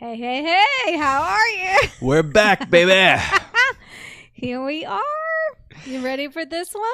Hey, hey, hey, how are you? We're back, baby. Here we are. You ready for this one?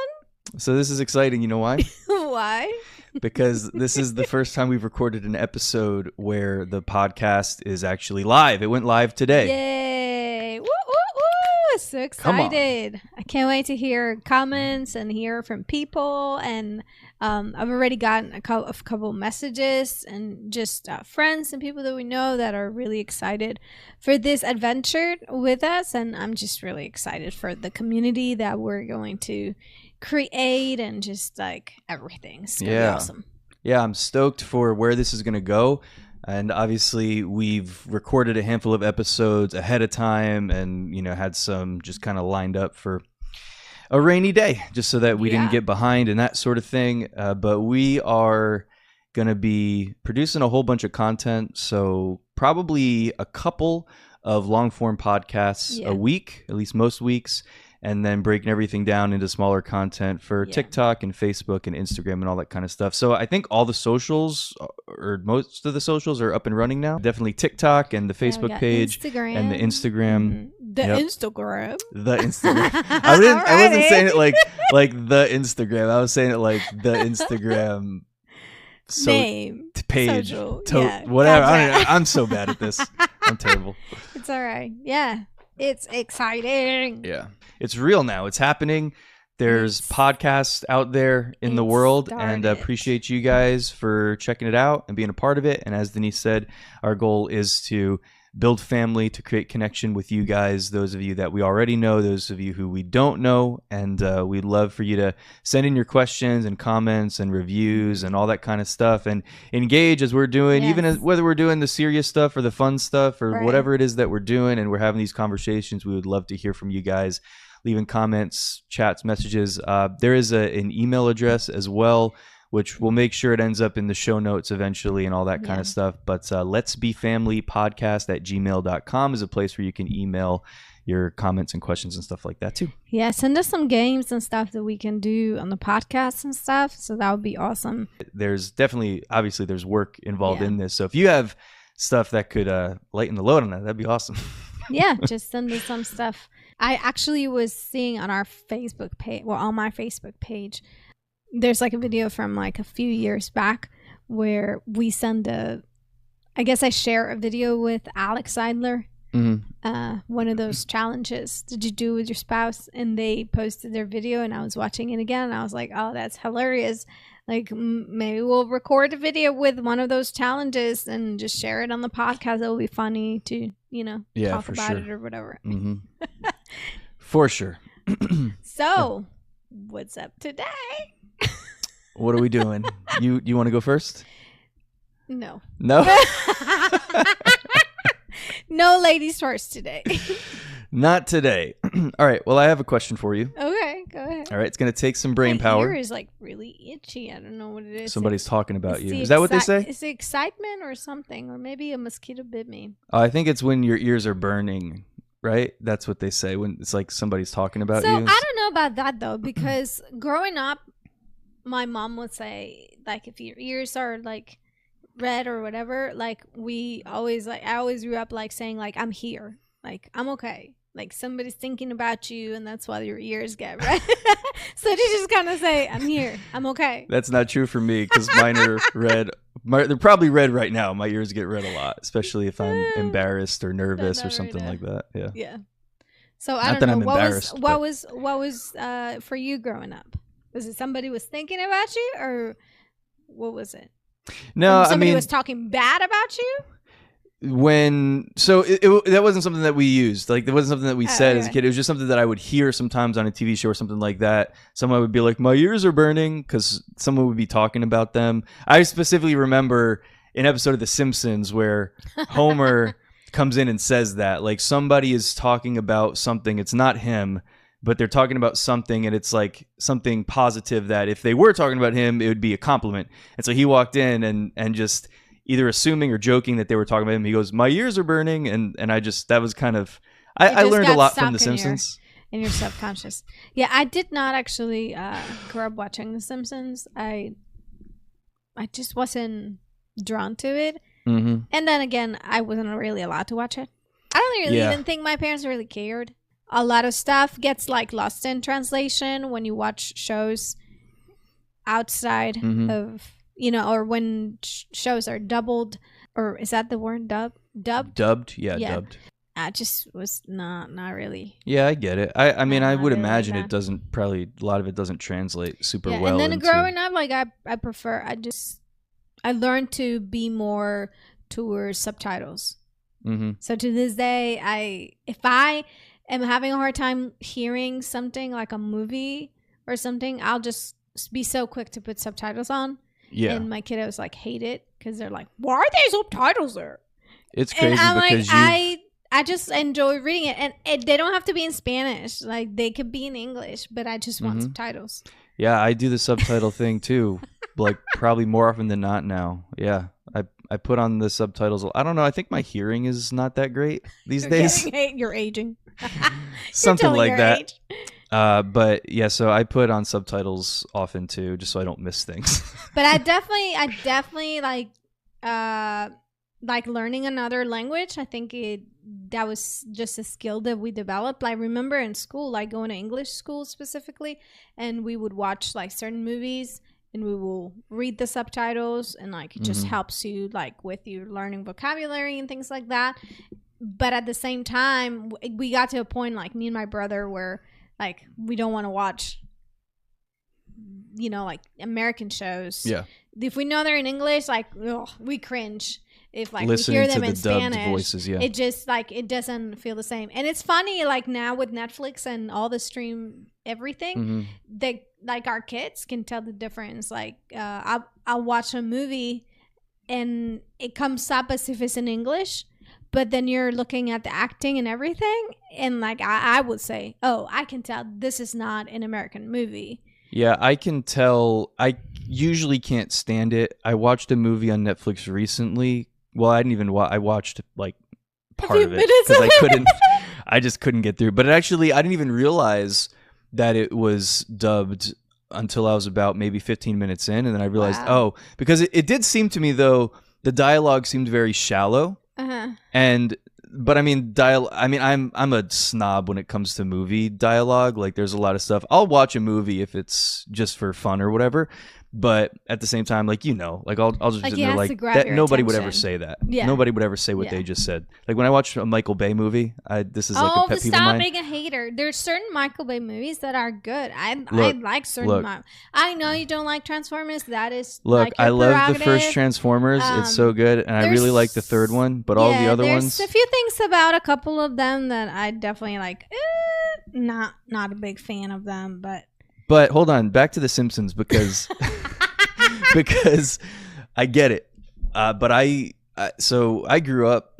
So this is exciting. You know why? Why? Because this is the first time we've recorded an episode where the podcast is actually live. It went live today. Yay. Woo, woo, woo. So excited. I can't wait to hear comments and hear from people. And I've already gotten a couple messages and just friends and people that we know that are really excited for this adventure with us. And I'm just really excited for the community that we're going to create and just like everything. It's gonna be awesome. Yeah, I'm stoked for where this is going to go. And obviously we've recorded a handful of episodes ahead of time and, you know, had some just kind of lined up for a rainy day just so that we didn't get behind and that sort of thing. But we are going to be producing a whole bunch of content. So probably a couple of long form podcasts a week, at least most weeks. And then breaking everything down into smaller content for TikTok and Facebook and Instagram and all that kind of stuff. So I think all the socials, or most of the socials, are up and running now. Definitely TikTok and the Facebook page Instagram. and the Instagram. Instagram. The Instagram. I wasn't saying it like the Instagram. I was saying it like the Instagram name, page, social. Whatever. Gotcha. I don't know. I'm so bad at this. I'm terrible. It's all right. Yeah. It's exciting. Yeah. It's real now. It's happening. There's podcasts out there in the world, and I appreciate you guys for checking it out and being a part of it. And as Denisse said, our goal is to build family, to create connection with you guys, those of you that we already know, those of you who we don't know. And we'd love for you to send in your questions and comments and reviews and all that kind of stuff and engage as we're doing, even as, whether we're doing the serious stuff or the fun stuff or whatever it is that we're doing and we're having these conversations. We would love to hear from you guys, leaving comments, chats, messages. There is an email address as well, which we'll make sure it ends up in the show notes eventually and all that kind of stuff. But let's be family podcast @gmail.com is a place where you can email your comments and questions and stuff like that too. Yeah, send us some games and stuff that we can do on the podcast and stuff. So that would be awesome. There's definitely, obviously there's work involved in this. So if you have stuff that could lighten the load on that, that'd be awesome. Yeah, just send us some stuff. I actually was seeing on our Facebook page, on my Facebook page, there's like a video from like a few years back where we send I guess I share a video with Alex Seidler, one of those challenges did you do with your spouse, and they posted their video and I was watching it again and I was like, oh, that's hilarious. Like maybe we'll record a video with one of those challenges and just share it on the podcast. It'll be funny to, talk about it or whatever. For sure. So what's up today? What are we doing? You want to go first? No. No? No ladies first today. Not today. All right. Well, I have a question for you. Okay, go ahead. All right. It's going to take some brain power. My ear is like really itchy. I don't know what it is. Somebody's talking about you. Is that what they say? Is it excitement or something? Or maybe a mosquito bit me. I think it's when your ears are burning, right? That's what they say when it's like somebody's talking about you. So I don't know about that though, because growing up, my mom would say, like, if your ears are like red or whatever, like I always grew up like saying like, I'm here, like I'm okay, like somebody's thinking about you and that's why your ears get red. So they just kind of say, I'm here, I'm okay. That's not true for me because mine are red. They're probably red right now. My ears get red a lot, especially if I'm embarrassed or nervous or something like that. Yeah. So I don't know what was for you growing up. Was it somebody was thinking about you, or what was it? No, somebody was talking bad about you. That wasn't something that we used. Like, that wasn't something that we said as a kid. It was just something that I would hear sometimes on a TV show or something like that. Someone would be like, my ears are burning, because someone would be talking about them. I specifically remember an episode of The Simpsons where Homer comes in and says that, like, somebody is talking about something. It's not him, but they're talking about something, and it's like something positive that if they were talking about him, it would be a compliment. And so he walked in and just either assuming or joking that they were talking about him. He goes, my ears are burning. And that was kind of, I learned a lot from The Simpsons. In your subconscious. Yeah, I did not actually grow up watching The Simpsons. I just wasn't drawn to it. Mm-hmm. And then again, I wasn't really allowed to watch it. I don't really even think my parents really cared. A lot of stuff gets like lost in translation when you watch shows outside of, you know, or when shows are doubled, or is that the word, dubbed? Dubbed? Yeah, dubbed. I just was not really. Yeah, I get it. I mean, I would really imagine like it doesn't, probably a lot of it doesn't translate super well. And then growing up, like I prefer, I learned to be more towards subtitles. Mm-hmm. So to this day, if I am having a hard time hearing something like a movie or something, I'll just be so quick to put subtitles on. Yeah. And my kiddos like hate it because they're like, "Why are there subtitles there?" It's crazy and I'm because like, I just enjoy reading it, and they don't have to be in Spanish. Like they could be in English, but I just want subtitles. Yeah, I do the subtitle thing too, like probably more often than not now. Yeah, I put on the subtitles. I don't know. I think my hearing is not that great these days. You're aging. Something like that. But yeah, so I put on subtitles often too, just so I don't miss things. But I definitely like learning another language. I think that was just a skill that we developed. I remember in school, like going to English school specifically, and we would watch like certain movies and we will read the subtitles, and like it just helps you like with your learning vocabulary and things like that. But at the same time, we got to a point, like me and my brother, where like we don't want to watch, you know, like American shows. Yeah. If we know they're in English, like we cringe. If like listening we hear them to in the Spanish, dubbed voices, yeah. It just like it doesn't feel the same. And it's funny, like now with Netflix and all the stream everything, they like our kids can tell the difference. Like I'll watch a movie and it comes up as if it's in English, but then you're looking at the acting and everything, and like I would say, oh, I can tell this is not an American movie. Yeah, I can tell. I usually can't stand it. I watched a movie on Netflix recently. Well, I didn't even I watched like part of it because I just couldn't get through. But actually, I didn't even realize that it was dubbed until I was about maybe 15 minutes in. And then I realized, because it did seem to me, though, the dialogue seemed very shallow. But I mean, I'm a snob when it comes to movie dialogue. Like, there's a lot of stuff. I'll watch a movie if it's just for fun or whatever. But at the same time, like, you know, like I'll just sit there like that. Nobody would ever say that. Yeah. Nobody would ever say what they just said. Like when I watch a Michael Bay movie, this is like a pet peeve of mine. Stop being a hater. There's certain Michael Bay movies that are good. I like certain. I know you don't like Transformers. That is I love the first Transformers. It's so good, and I really like the third one. But all the other ones, there's a few things about a couple of them that I definitely like. Not a big fan of them, but. But hold on, back to the Simpsons because I get it. But I grew up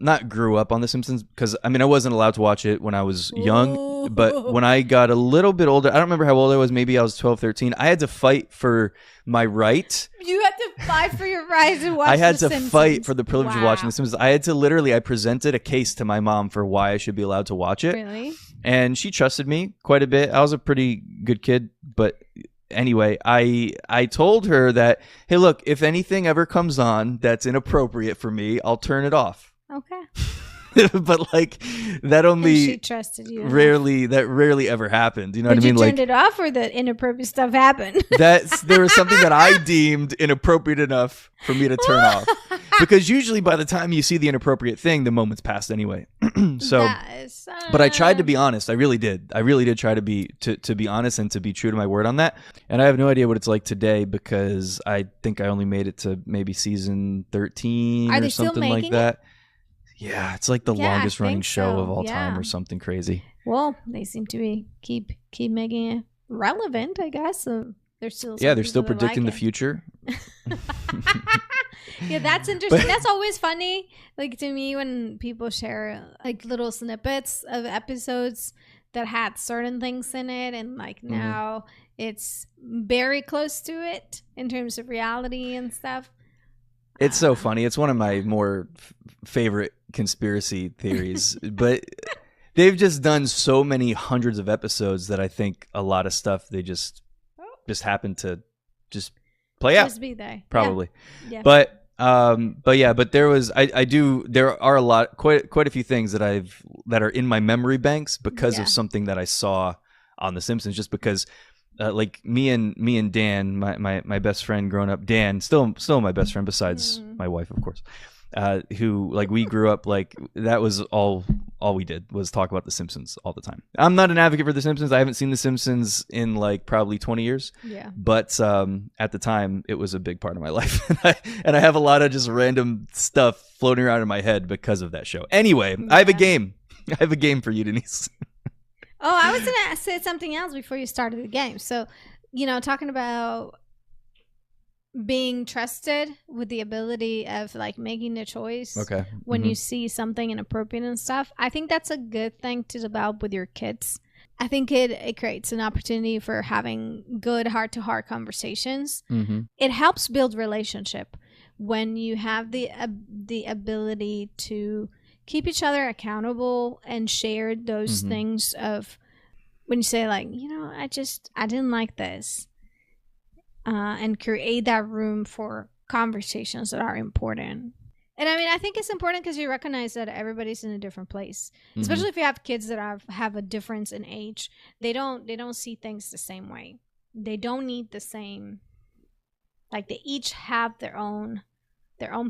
on the Simpsons because I mean I wasn't allowed to watch it when I was young, but when I got a little bit older, I don't remember how old I was, maybe I was 12, 13, I had to fight for my right. You had to fight for your right to watch I had the to Simpsons. fight for the privilege of watching the Simpsons. I presented a case to my mom for why I should be allowed to watch it. Really? And she trusted me quite a bit. I was a pretty good kid, but anyway, I told her that, hey, look, if anything ever comes on that's inappropriate for me, I'll turn it off. Okay. But like that only she trusted you rarely ever happened. You know what I mean? You turned it off, or the inappropriate stuff happened? There was something that I deemed inappropriate enough for me to turn off. Because usually by the time you see the inappropriate thing, the moment's passed anyway. But I tried to be honest. I really did. I really did try to be honest and to be true to my word on that. And I have no idea what it's like today because I think I only made it to maybe season 13 or something like that. Yeah, it's like the longest running show of all time or something crazy. Well, they seem to keep making it relevant, I guess. So they're still predicting the future. Yeah, that's interesting. That's always funny, like to me, when people share like little snippets of episodes that had certain things in it, and like now it's very close to it in terms of reality and stuff. It's so funny. It's one of my more favorite conspiracy theories, but they've just done so many hundreds of episodes that I think a lot of stuff they just happen to just play out. Just be there. Probably. Yeah. But But there was there are quite a few things that are in my memory banks because of something that I saw on The Simpsons. Just because, like me and Dan, my best friend growing up, Dan, still my best friend besides my wife, of course. Who, like, we grew up, like, that was all we did was talk about The Simpsons all the time. I'm not an advocate for The Simpsons. I haven't seen The Simpsons in like probably 20 years. Yeah. But at the time, it was a big part of my life. And I have a lot of just random stuff floating around in my head because of that show. Anyway, I have a game. I have a game for you, Denisse. Oh, I was going to say something else before you started the game. So, talking about being trusted with the ability of like making a choice when you see something inappropriate and stuff. I think that's a good thing to develop with your kids. I think it creates an opportunity for having good heart-to-heart conversations. It helps build relationship when you have the ability to keep each other accountable and share those things of when you say like, I didn't like this. And create that room for conversations that are important. And I mean, I think it's important because you recognize that everybody's in a different place, especially if you have kids that have a difference in age. They don't see things the same way. They don't need the same. Like, they each have their own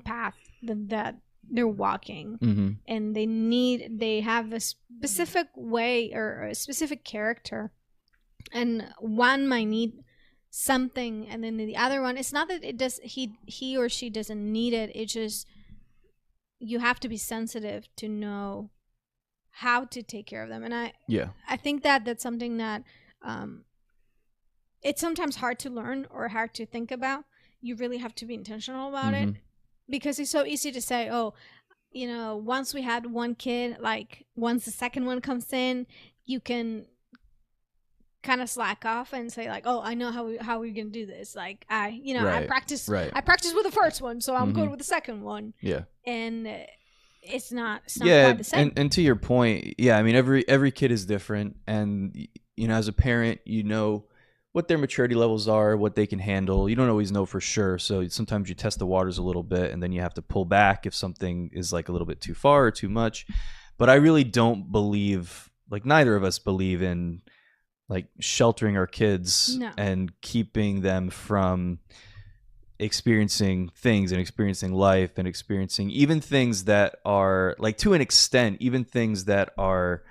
path that they're walking, and they have a specific way or a specific character, and one might need something, and then the other one, it's not that it does he or she doesn't need it. It's just you have to be sensitive to know how to take care of them. And I think that's something that it's sometimes hard to learn or hard to think about. You really have to be intentional about it, because it's so easy to say, once we had one kid, like once the second one comes in, you can kind of slack off and say like, I know how we're gonna do this. Like, I practice with the first one, so I'm good with the second one. And it's not quite the same. And to your point, I mean, every kid is different, and as a parent, what their maturity levels are, what they can handle. You don't always know for sure, so sometimes you test the waters a little bit, and then you have to pull back if something is like a little bit too far or too much. But I really don't believe, like, neither of us believe in like sheltering our kids and keeping them from experiencing things and experiencing life and experiencing even things that are, like, to an extent, even things that are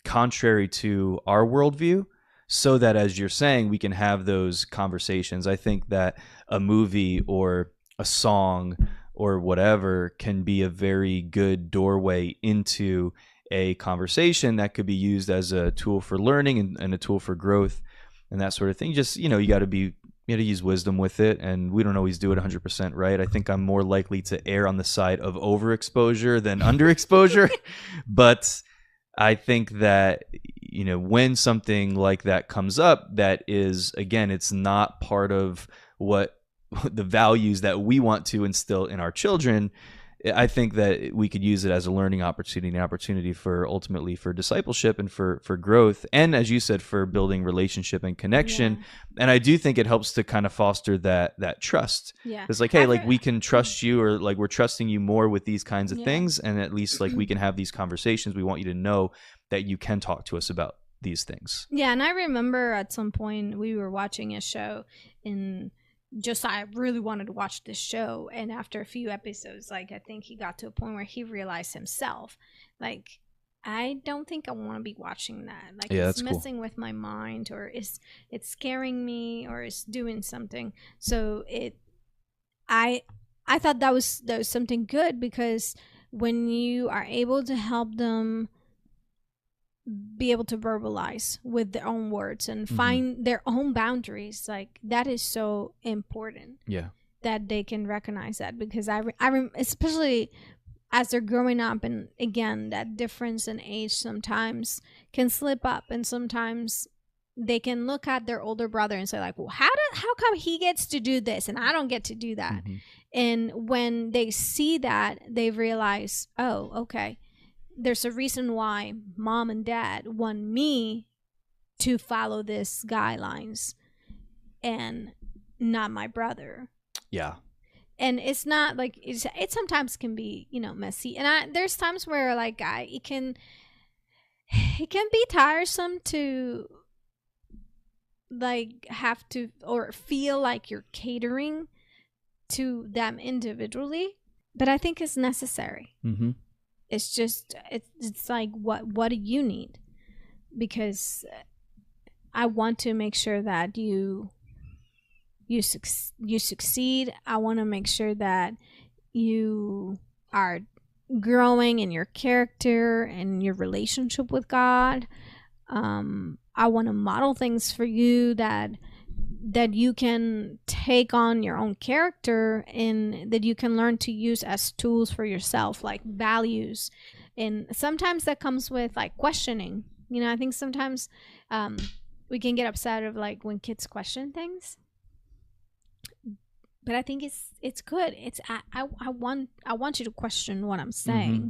contrary to our worldview, so that, as you're saying, we can have those conversations. I think that a movie or a song or whatever can be a very good doorway into a conversation that could be used as a tool for learning and a tool for growth and that sort of thing. Just, you got to use wisdom with it, and we don't always do it 100% right. I think I'm more likely to err on the side of overexposure than underexposure. But I think that, when something like that comes up, that is, again, it's not part of what the values that we want to instill in our children, I think that we could use it as a learning opportunity, an opportunity for ultimately for discipleship and for growth. And as you said, for building relationship and connection. And I do think it helps to kind of foster that trust. It's like, hey, like, we can trust you, or like, we're trusting you more with these kinds of things. And at least, like, we can have these conversations. We want you to know that you can talk to us about these things. Yeah. And I remember at some point we were watching a show I really wanted to watch this show, and after a few episodes, like, I think he got to a point where he realized himself, like, I don't think I want to be watching that. Like, it's messing with my mind, or it's scaring me, or it's doing something. So I thought that was something good, because when you are able to help them be able to verbalize with their own words and find their own boundaries, like, that is so important. That they can recognize that, because I especially as they're growing up, and again, that difference in age sometimes can slip up, and sometimes they can look at their older brother and say like, well, how come he gets to do this and I don't get to do that? And when they see that, they realize, oh, okay, there's a reason why mom and dad want me to follow this guidelines and not my brother. and it's not like it sometimes can be, you know, messy, and there's times where like it can be tiresome to like have to or feel like you're catering to them individually, but I think it's necessary. Mm-hmm. It's just it's like what do you need, because I want to make sure that you succeed. I want to make sure that you are growing in your character and your relationship with God. I want to model things for you that you can take on your own character and that you can learn to use as tools for yourself, like values. And sometimes that comes with like questioning. You know, I think sometimes we can get upset of like when kids question things. But I think it's good. I want you to question what I'm saying. Mm-hmm.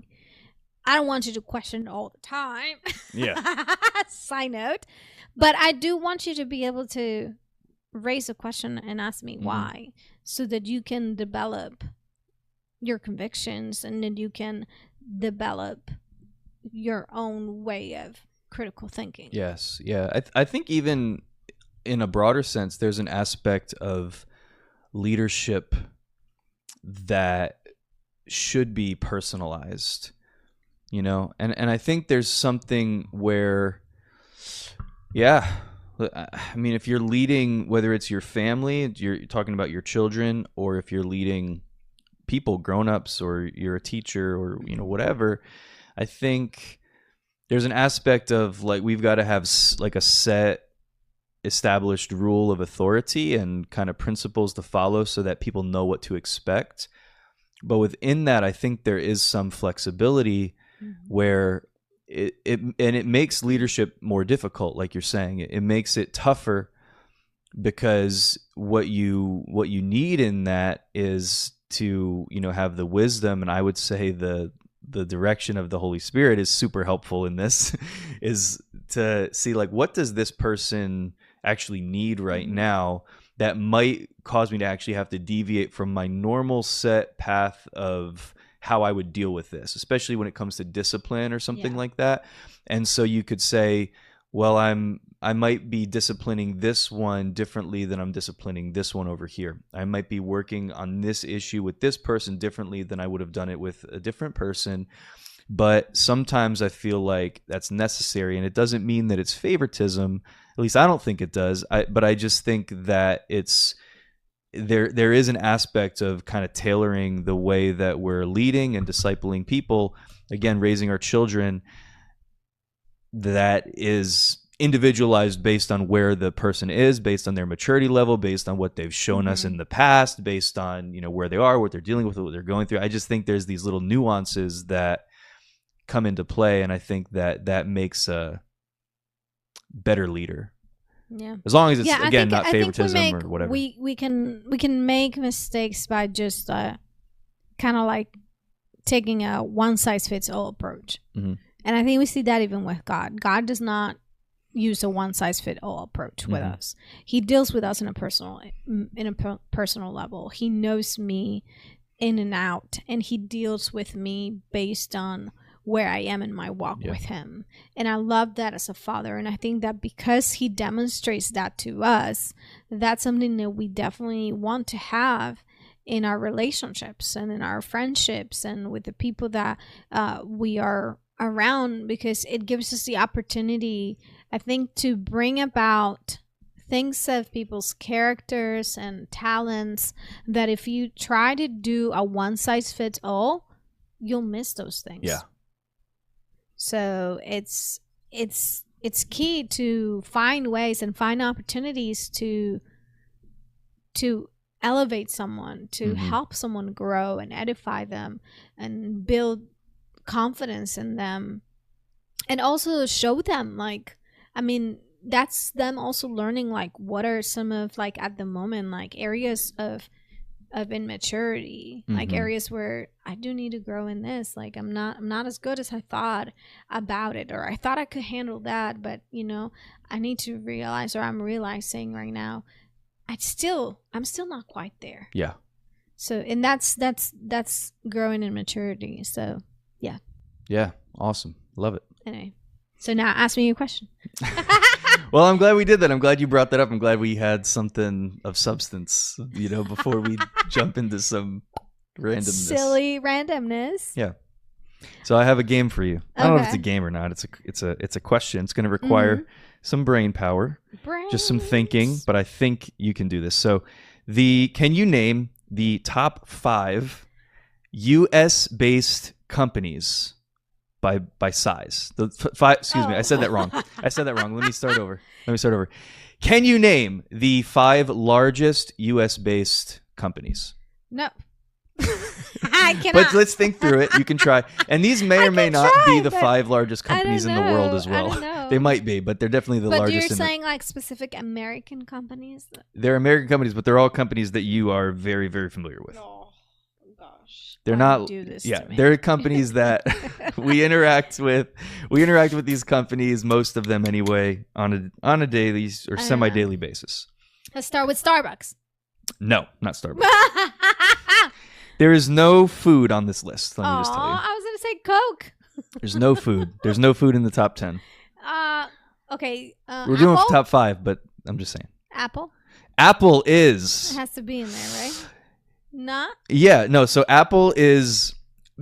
I don't want you to question all the time. Yeah. Side note. But I do want you to be able to raise a question and ask me why, so that you can develop your convictions and then you can develop your own way of critical thinking. Yes. Yeah. I think even in a broader sense, there's an aspect of leadership that should be personalized, you know, and I think there's something where, yeah, I mean, if you're leading, whether it's your family, you're talking about your children, or if you're leading people, grown-ups, or you're a teacher, or, you know, whatever, I think there's an aspect of like, we've got to have like a set established rule of authority and kind of principles to follow so that people know what to expect. But within that, I think there is some flexibility where it makes leadership more difficult. Like you're saying, it makes it tougher, because what you need in that is to, you know, have the wisdom, and I would say the direction of the Holy Spirit is super helpful in this, is to see like, what does this person actually need right now that might cause me to actually have to deviate from my normal set path of how I would deal with this, especially when it comes to discipline or something like that. And so you could say, well, I might be disciplining this one differently than I'm disciplining this one over here. I might be working on this issue with this person differently than I would have done it with a different person. But sometimes I feel like that's necessary, and it doesn't mean that it's favoritism. At least I don't think it does. But I just think that it's there is an aspect of kind of tailoring the way that we're leading and discipling people, again, raising our children, that is individualized based on where the person is, based on their maturity level, based on what they've shown us in the past, based on, you know, where they are, what they're dealing with, what they're going through. I just think there's these little nuances that come into play, and I think that makes a better leader. Yeah. As long as it's again not favoritism or whatever. We can make mistakes by just kind of like taking a one size fits all approach. And I think we see that even with God. God does not use a one size fit all approach with us. He deals with us in a personal level. He knows me in and out, and he deals with me based on where I am in my walk with him. And I love that as a father. And I think that because he demonstrates that to us, that's something that we definitely want to have in our relationships and in our friendships and with the people that we are around, because it gives us the opportunity, I think, to bring about things of people's characters and talents that if you try to do a one size fits all, you'll miss those things. Yeah. So it's key to find ways and find opportunities to elevate someone, to help someone grow and edify them and build confidence in them, and also show them, like, I mean, that's them also learning like what are some of, like, at the moment, like areas of immaturity, like areas where I do need to grow in this, like I'm not as good as I thought about it, or I thought I could handle that, but you know, I need to realize, or I'm realizing right now, I'm still not quite there. Yeah. So, and that's growing in maturity. So, yeah. Yeah. Awesome. Love it. Anyway, so now ask me a question. Well, I'm glad we did that. I'm glad you brought that up. I'm glad we had something of substance, before we jump into some randomness. Silly randomness. Yeah. So I have a game for you. I don't know if it's a game or not. It's a question. It's going to require some brain power, just some thinking, but I think you can do this. So can you name the top 5 US based companies by size? The 5, excuse me, I said that wrong. Let me start over. Can you name the 5 largest US based companies? No. I cannot. But let's think through it. You can try. And these may or may not be the 5 largest companies in the world as well. I don't know. They might be, but they're definitely the largest. But you're saying like specific American companies? They're American companies, but they're all companies that you are very, very familiar with. Oh, gosh. They're not. Do this yeah, to me. they're companies that we interact with. We interact with these companies, most of them anyway, on a daily or semi-daily basis. Let's start with Starbucks. No, not Starbucks. There is no food on this list. Let me just tell you. I was going to say Coke. There's no food. There's no food in the top 10. Okay. We're doing top 5, but I'm just saying. Apple? Apple is. It has to be in there, right? Not? Yeah, no. So Apple is,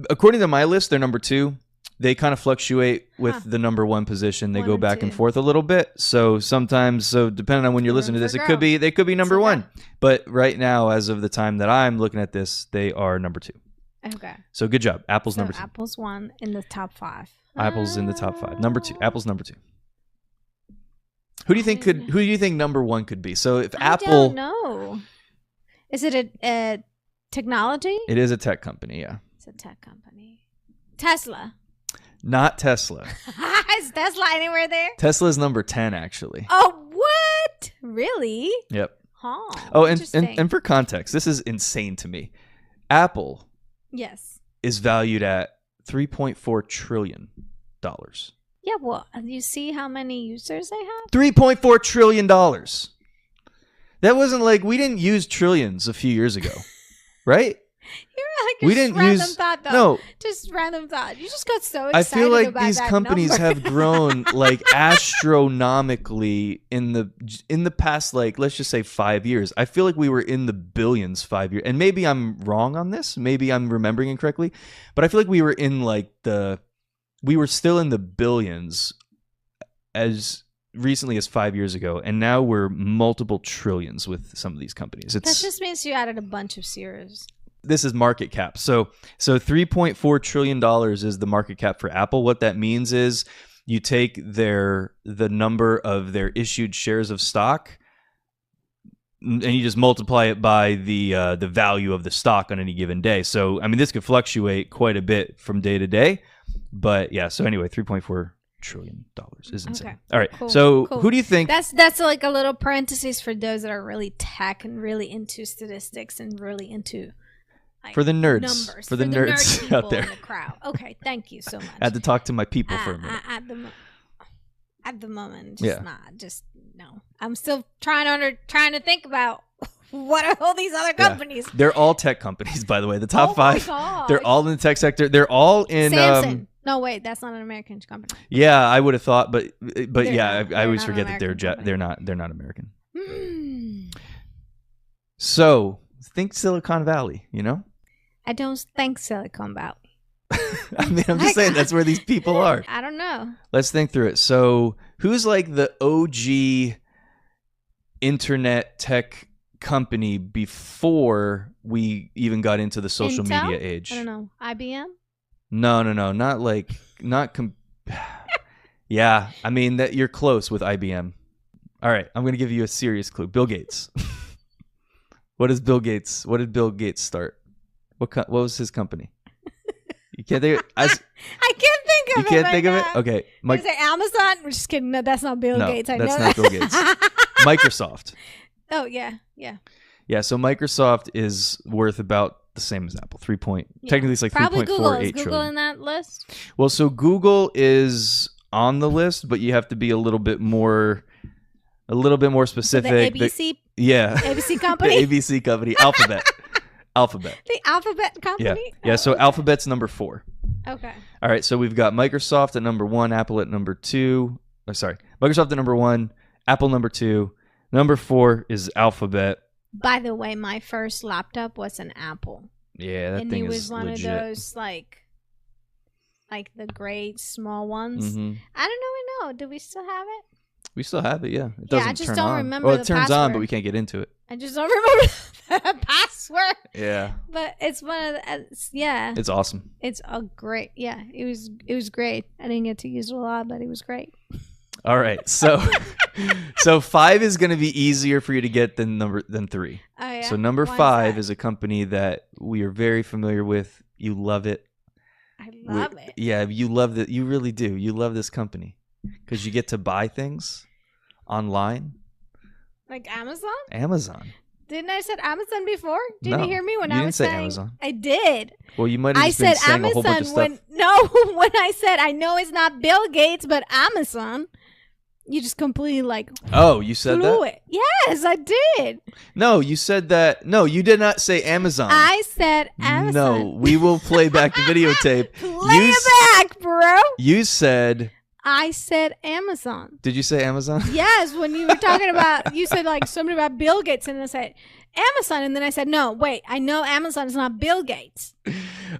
according to my list, they're number 2. They kind of fluctuate with the number 1 position. They go back and forth a little bit. So sometimes, depending on when you're listening to this, they could be number 1. But right now, as of the time that I'm looking at this, they are number 2. Okay. So good job. Apple's number 2. Apple's 1 in the top 5. Apple's in the top 5. Number 2. Apple's number 2. Who do you think number 1 could be? So if Apple, I don't know. Is it a technology? It is a tech company, yeah. It's a tech company. Tesla. Not Tesla. Is Tesla anywhere there? Tesla is number 10, actually. Oh, what? Really? Yep. Huh. Oh, and for context, this is insane to me. Apple is valued at $3.4 trillion. Yeah, well, you see how many users they have? $3.4 trillion. That wasn't like, we didn't use trillions a few years ago, right? We didn't random thought, though. No, just random thought. You just got so excited. I feel like about these that companies number. have grown like astronomically in the past, like, let's just say 5 years. I feel like we were in the billions 5 years, and maybe I'm wrong on this. Maybe I'm remembering incorrectly, but I feel like we were in we were still in the billions as recently as 5 years ago, and now we're multiple trillions with some of these companies. That just means you added a bunch of zeros. This is market cap. So $3.4 trillion is the market cap for Apple. What that means is you take the number of their issued shares of stock and you just multiply it by the value of the stock on any given day. So, I mean, this could fluctuate quite a bit from day to day. But yeah, so anyway, $3.4 trillion is insane. Okay. All right. Cool, so who do you think? That's like a little parenthesis for those that are really tech and really into statistics and really into... Like for the nerds, numbers, for the nerds out there in the crowd. Okay, thank you so much. I had to talk to my people for a minute. At the moment, no. I'm still trying to think about what are all these other companies. Yeah. They're all tech companies, by the way. The top 5, they're all in the tech sector. They're all in. Samsung. No, wait, that's not an American company. Yeah, I would have thought, but yeah, I always forget that they're not American. So think Silicon Valley, I don't think Silicon Valley. I mean, I'm just saying that's where these people are. I don't know. Let's think through it. So who's like the OG internet tech company before we even got into the social media age? I don't know. IBM? No. Yeah, I mean, that you're close with IBM. All right, I'm going to give you a serious clue. Bill Gates. What did Bill Gates start? What was his company? You can't think of it? I can't think of it. You can't think of it? Okay. Is it Amazon? We're just kidding. No, that's not Bill Gates. I know that's not Bill Gates. Microsoft. Oh, yeah. Yeah, so Microsoft is worth about the same as Apple. Technically it's like 3.48 trillion. Is Google in that list? Well, so Google is on the list, but you have to be a little bit more specific. So the ABC? Yeah. ABC company? The ABC company, Alphabet. Alphabet. The Alphabet company? Yeah. So Alphabet's number 4. Okay. All right. So we've got Microsoft at number 1, Apple at number 2. Oh, sorry. Microsoft at number 1, Apple number 2. Number 4 is Alphabet. By the way, my first laptop was an Apple. Yeah, that and thing it was is one legit. of those like the great small ones. Mm-hmm. I don't know. Do we still have it? We still have it, yeah. It doesn't I just turn don't on. remember Well, it the turns on, password. but we can't get into it. I just don't remember the password. Yeah. But it's one of the, yeah. It's awesome. It's a great, yeah. It was great. I didn't get to use it a lot, but it was great. All right. So so 5 is going to be easier for you to get than 3. Oh, yeah? So number Why 5 that? is a company that we are very familiar with. You love it. I love it. Yeah, you love it. You really do. You love this company because you get to buy things online. Like Amazon? Amazon. Didn't I said Amazon before? Didn't No, you hear me when you I didn't was say saying Amazon. I did. Well, you might have I just been said saying a whole bunch of Amazon stuff. when I said I know it's not Bill Gates but Amazon. You just completely Oh, you said blew that? it. Yes, I did. No, you said that. No, you did not say Amazon. I said Amazon. No, we will play back the videotape. Play it back, bro. You said. I said Amazon. Did you say Amazon? Yes, when you were talking about, you said something about Bill Gates, and I said Amazon, and then I said, no, wait, I know Amazon is not Bill Gates.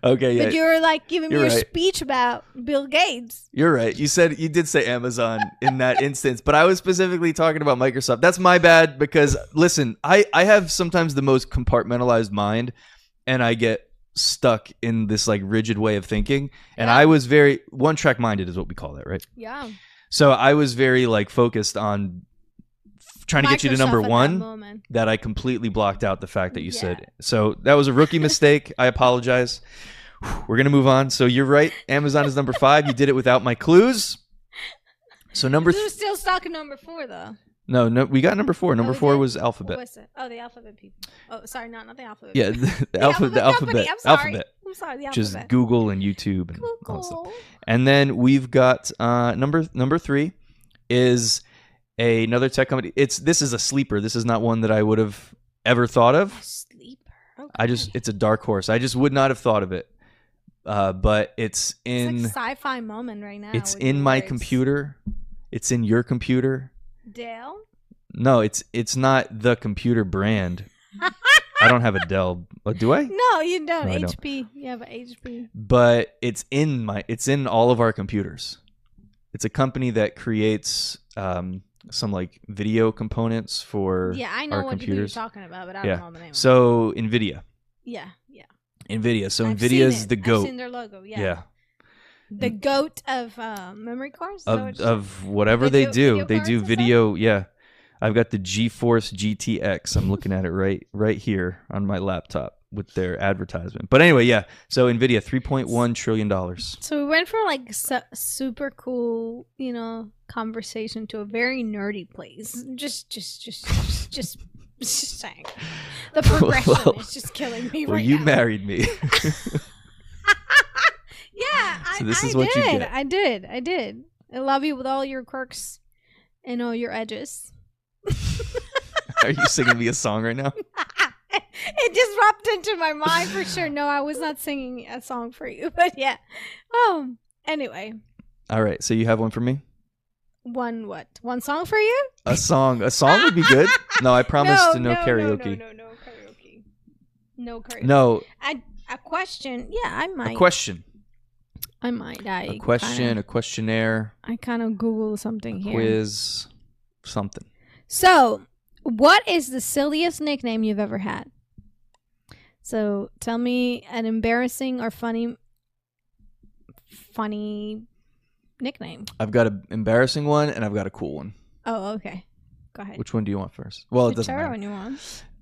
Okay, yeah. But you were giving me your right. speech about Bill Gates. You're right. You did say Amazon in that instance, but I was specifically talking about Microsoft. That's my bad because, listen, I have sometimes the most compartmentalized mind, and I get stuck in this rigid way of thinking. And I was very one-track minded is what we call that, right? Yeah. So I was very focused on trying to get you to number 1 that I completely blocked out the fact that you said. So that was a rookie mistake. I apologize. We're going to move on. So you're right. Amazon is number 5. You did it without my clues. So number We're still stuck at number 4 though. No, we got number 4. Number 4 was Alphabet. What was it? Oh, the Alphabet people. Oh, sorry, not the Alphabet. Yeah, the Alphabet. Company. I'm sorry. Alphabet. I'm sorry, the Which is Alphabet. Google and YouTube and all that Google. stuff. And then we've got number 3 is another tech company. This is a sleeper. This is not one that I would have ever thought of. Sleeper. Okay. It's a dark horse. I just would not have thought of it. But it's in it's like sci-fi moment right now. It's with in your my words. computer. It's in your computer. Dell? No, it's not the computer brand. I don't have a Dell. Do I? No, you don't. No, I don't. HP. You have an HP. But it's in all of our computers. It's a company that creates some video components for I know our what computers. you're talking about, but I don't know the name. So NVIDIA. Yeah. NVIDIA. So I've NVIDIA's seen it. the GOAT. I've seen their logo. Yeah. Yeah. The GOAT of memory cards. Of whatever they do. They do video. Yeah. I've got the GeForce GTX. I'm looking at it right here on my laptop with their advertisement. But anyway, yeah. So NVIDIA, $3.1 trillion. So we went from super cool, conversation to a very nerdy place. Just saying. The progression is just killing me well, right you now. married me. Yeah, so this is what you get. I did. I love you with all your quirks and all your edges. Are you singing me a song right now? It just popped into my mind for sure. No, I was not singing a song for you, but yeah. Anyway. All right, so you have one for me? One what? One song for you? A song would be good. No, I promise no karaoke. No karaoke. No karaoke. No. A question. Yeah, I might. A question. I might. A question, a questionnaire. I kind of Google something here. Quiz, something. So, what is the silliest nickname you've ever had? So, tell me an embarrassing or funny nickname. I've got an embarrassing one and I've got a cool one. Oh, okay. Go ahead. Which one do you want first? Well, it doesn't matter. Whichever one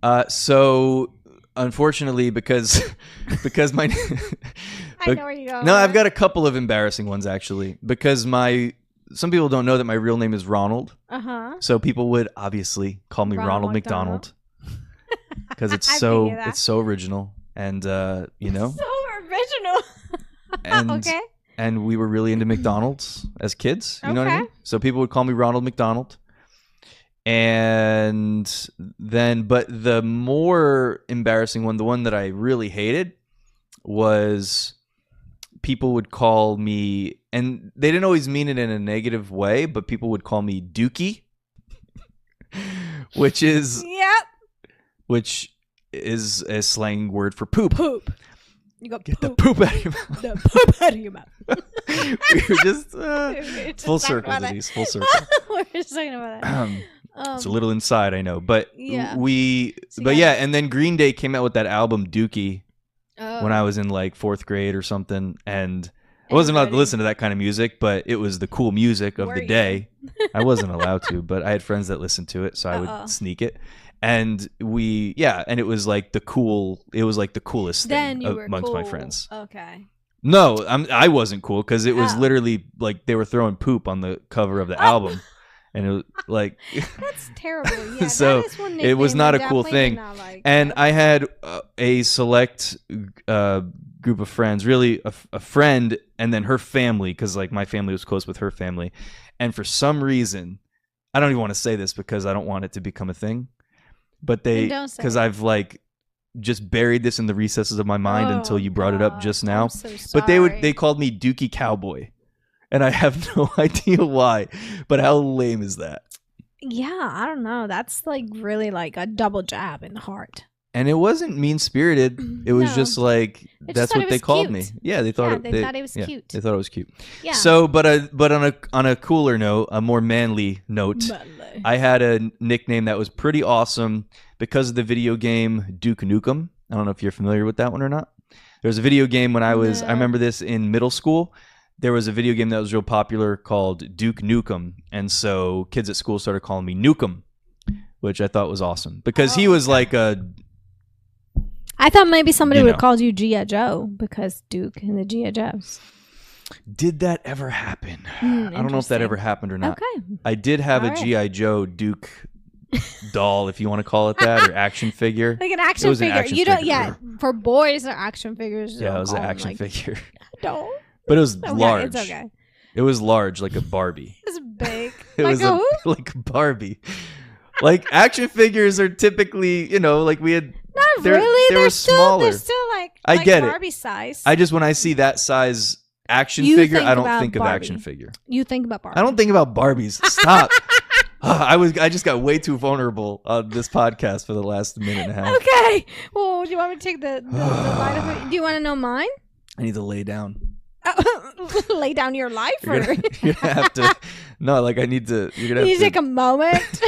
you want. So, unfortunately, because my I know where you're going. No, I've got a couple of embarrassing ones actually because some people don't know that my real name is Ronald. So people would obviously call me Ronald McDonald because it's so original and so original. and okay. And we were really into McDonald's as kids. You know what I Okay. mean? So people would call me Ronald McDonald. And then, but the more embarrassing one, the one that I really hated, was people would call me, and they didn't always mean it in a negative way, but people would call me Dookie, which is a slang word for poop. Poop. You got Get the poop out of your mouth. The poop out of your mouth. We were just full circle, Denise. Full circle. We're just talking about that. It's a little inside, I know, but yeah. And then Green Day came out with that album Dookie when I was in like 4th grade or something, and I wasn't allowed to listen to that kind of music, but it was the cool music of the day. I wasn't allowed to, but I had friends that listened to it, so I would sneak it. And and it was like the coolest thing amongst my friends. Okay. No, I wasn't cool because it was literally like they were throwing poop on the cover of the album. And it was like that's terrible. Yeah, so that is one it was not a cool thing. And I had a select group of friends, really a friend, and then her family, because like my family was close with her family. And for some reason, I don't even want to say this because I don't want it to become a thing, but because I've like just buried this in the recesses of my mind until you brought it up just now. So but they called me Dookie Cowboy. And I have no idea why, but how lame is that? Yeah, I don't know. That's like really like a double jab in the heart. And it wasn't mean-spirited. It was just like, that's what they called me. Yeah, they thought they thought it was cute. They thought it was cute. Yeah. So, but on a cooler note, a more manly note, I had a nickname that was pretty awesome because of the video game Duke Nukem. I don't know if you're familiar with that one or not. There was a video game when I remember this in middle school. There was a video game that was real popular called Duke Nukem, and so kids at school started calling me Nukem, which I thought was awesome because he was like a. I thought maybe somebody would have called you G.I. Joe because Duke and the G.I. Joes. Did that ever happen? I don't know if that ever happened or not. Okay. I did have a G.I. Joe Duke doll, if you want to call it that, or action figure. Like an action figure. For boys, are action figures. Yeah, it was an action figure. Don't. But it was large. It's okay. It was large, like a Barbie. It's big. It was like a Barbie. Like action figures are typically, like we had. Not really. They were smaller. They're still like I get Barbie it. Size. I just when I see that size action figure, I don't think of action figure. You think about Barbie. I don't think about Barbies. Stop. I just got way too vulnerable on this podcast for the last minute and a half. Okay. Well, do you want me to take the light of it? Do you want to know mine? I need to lay down. Lay down your life? You're gonna have to. No, like I need to. You're gonna have to take a moment.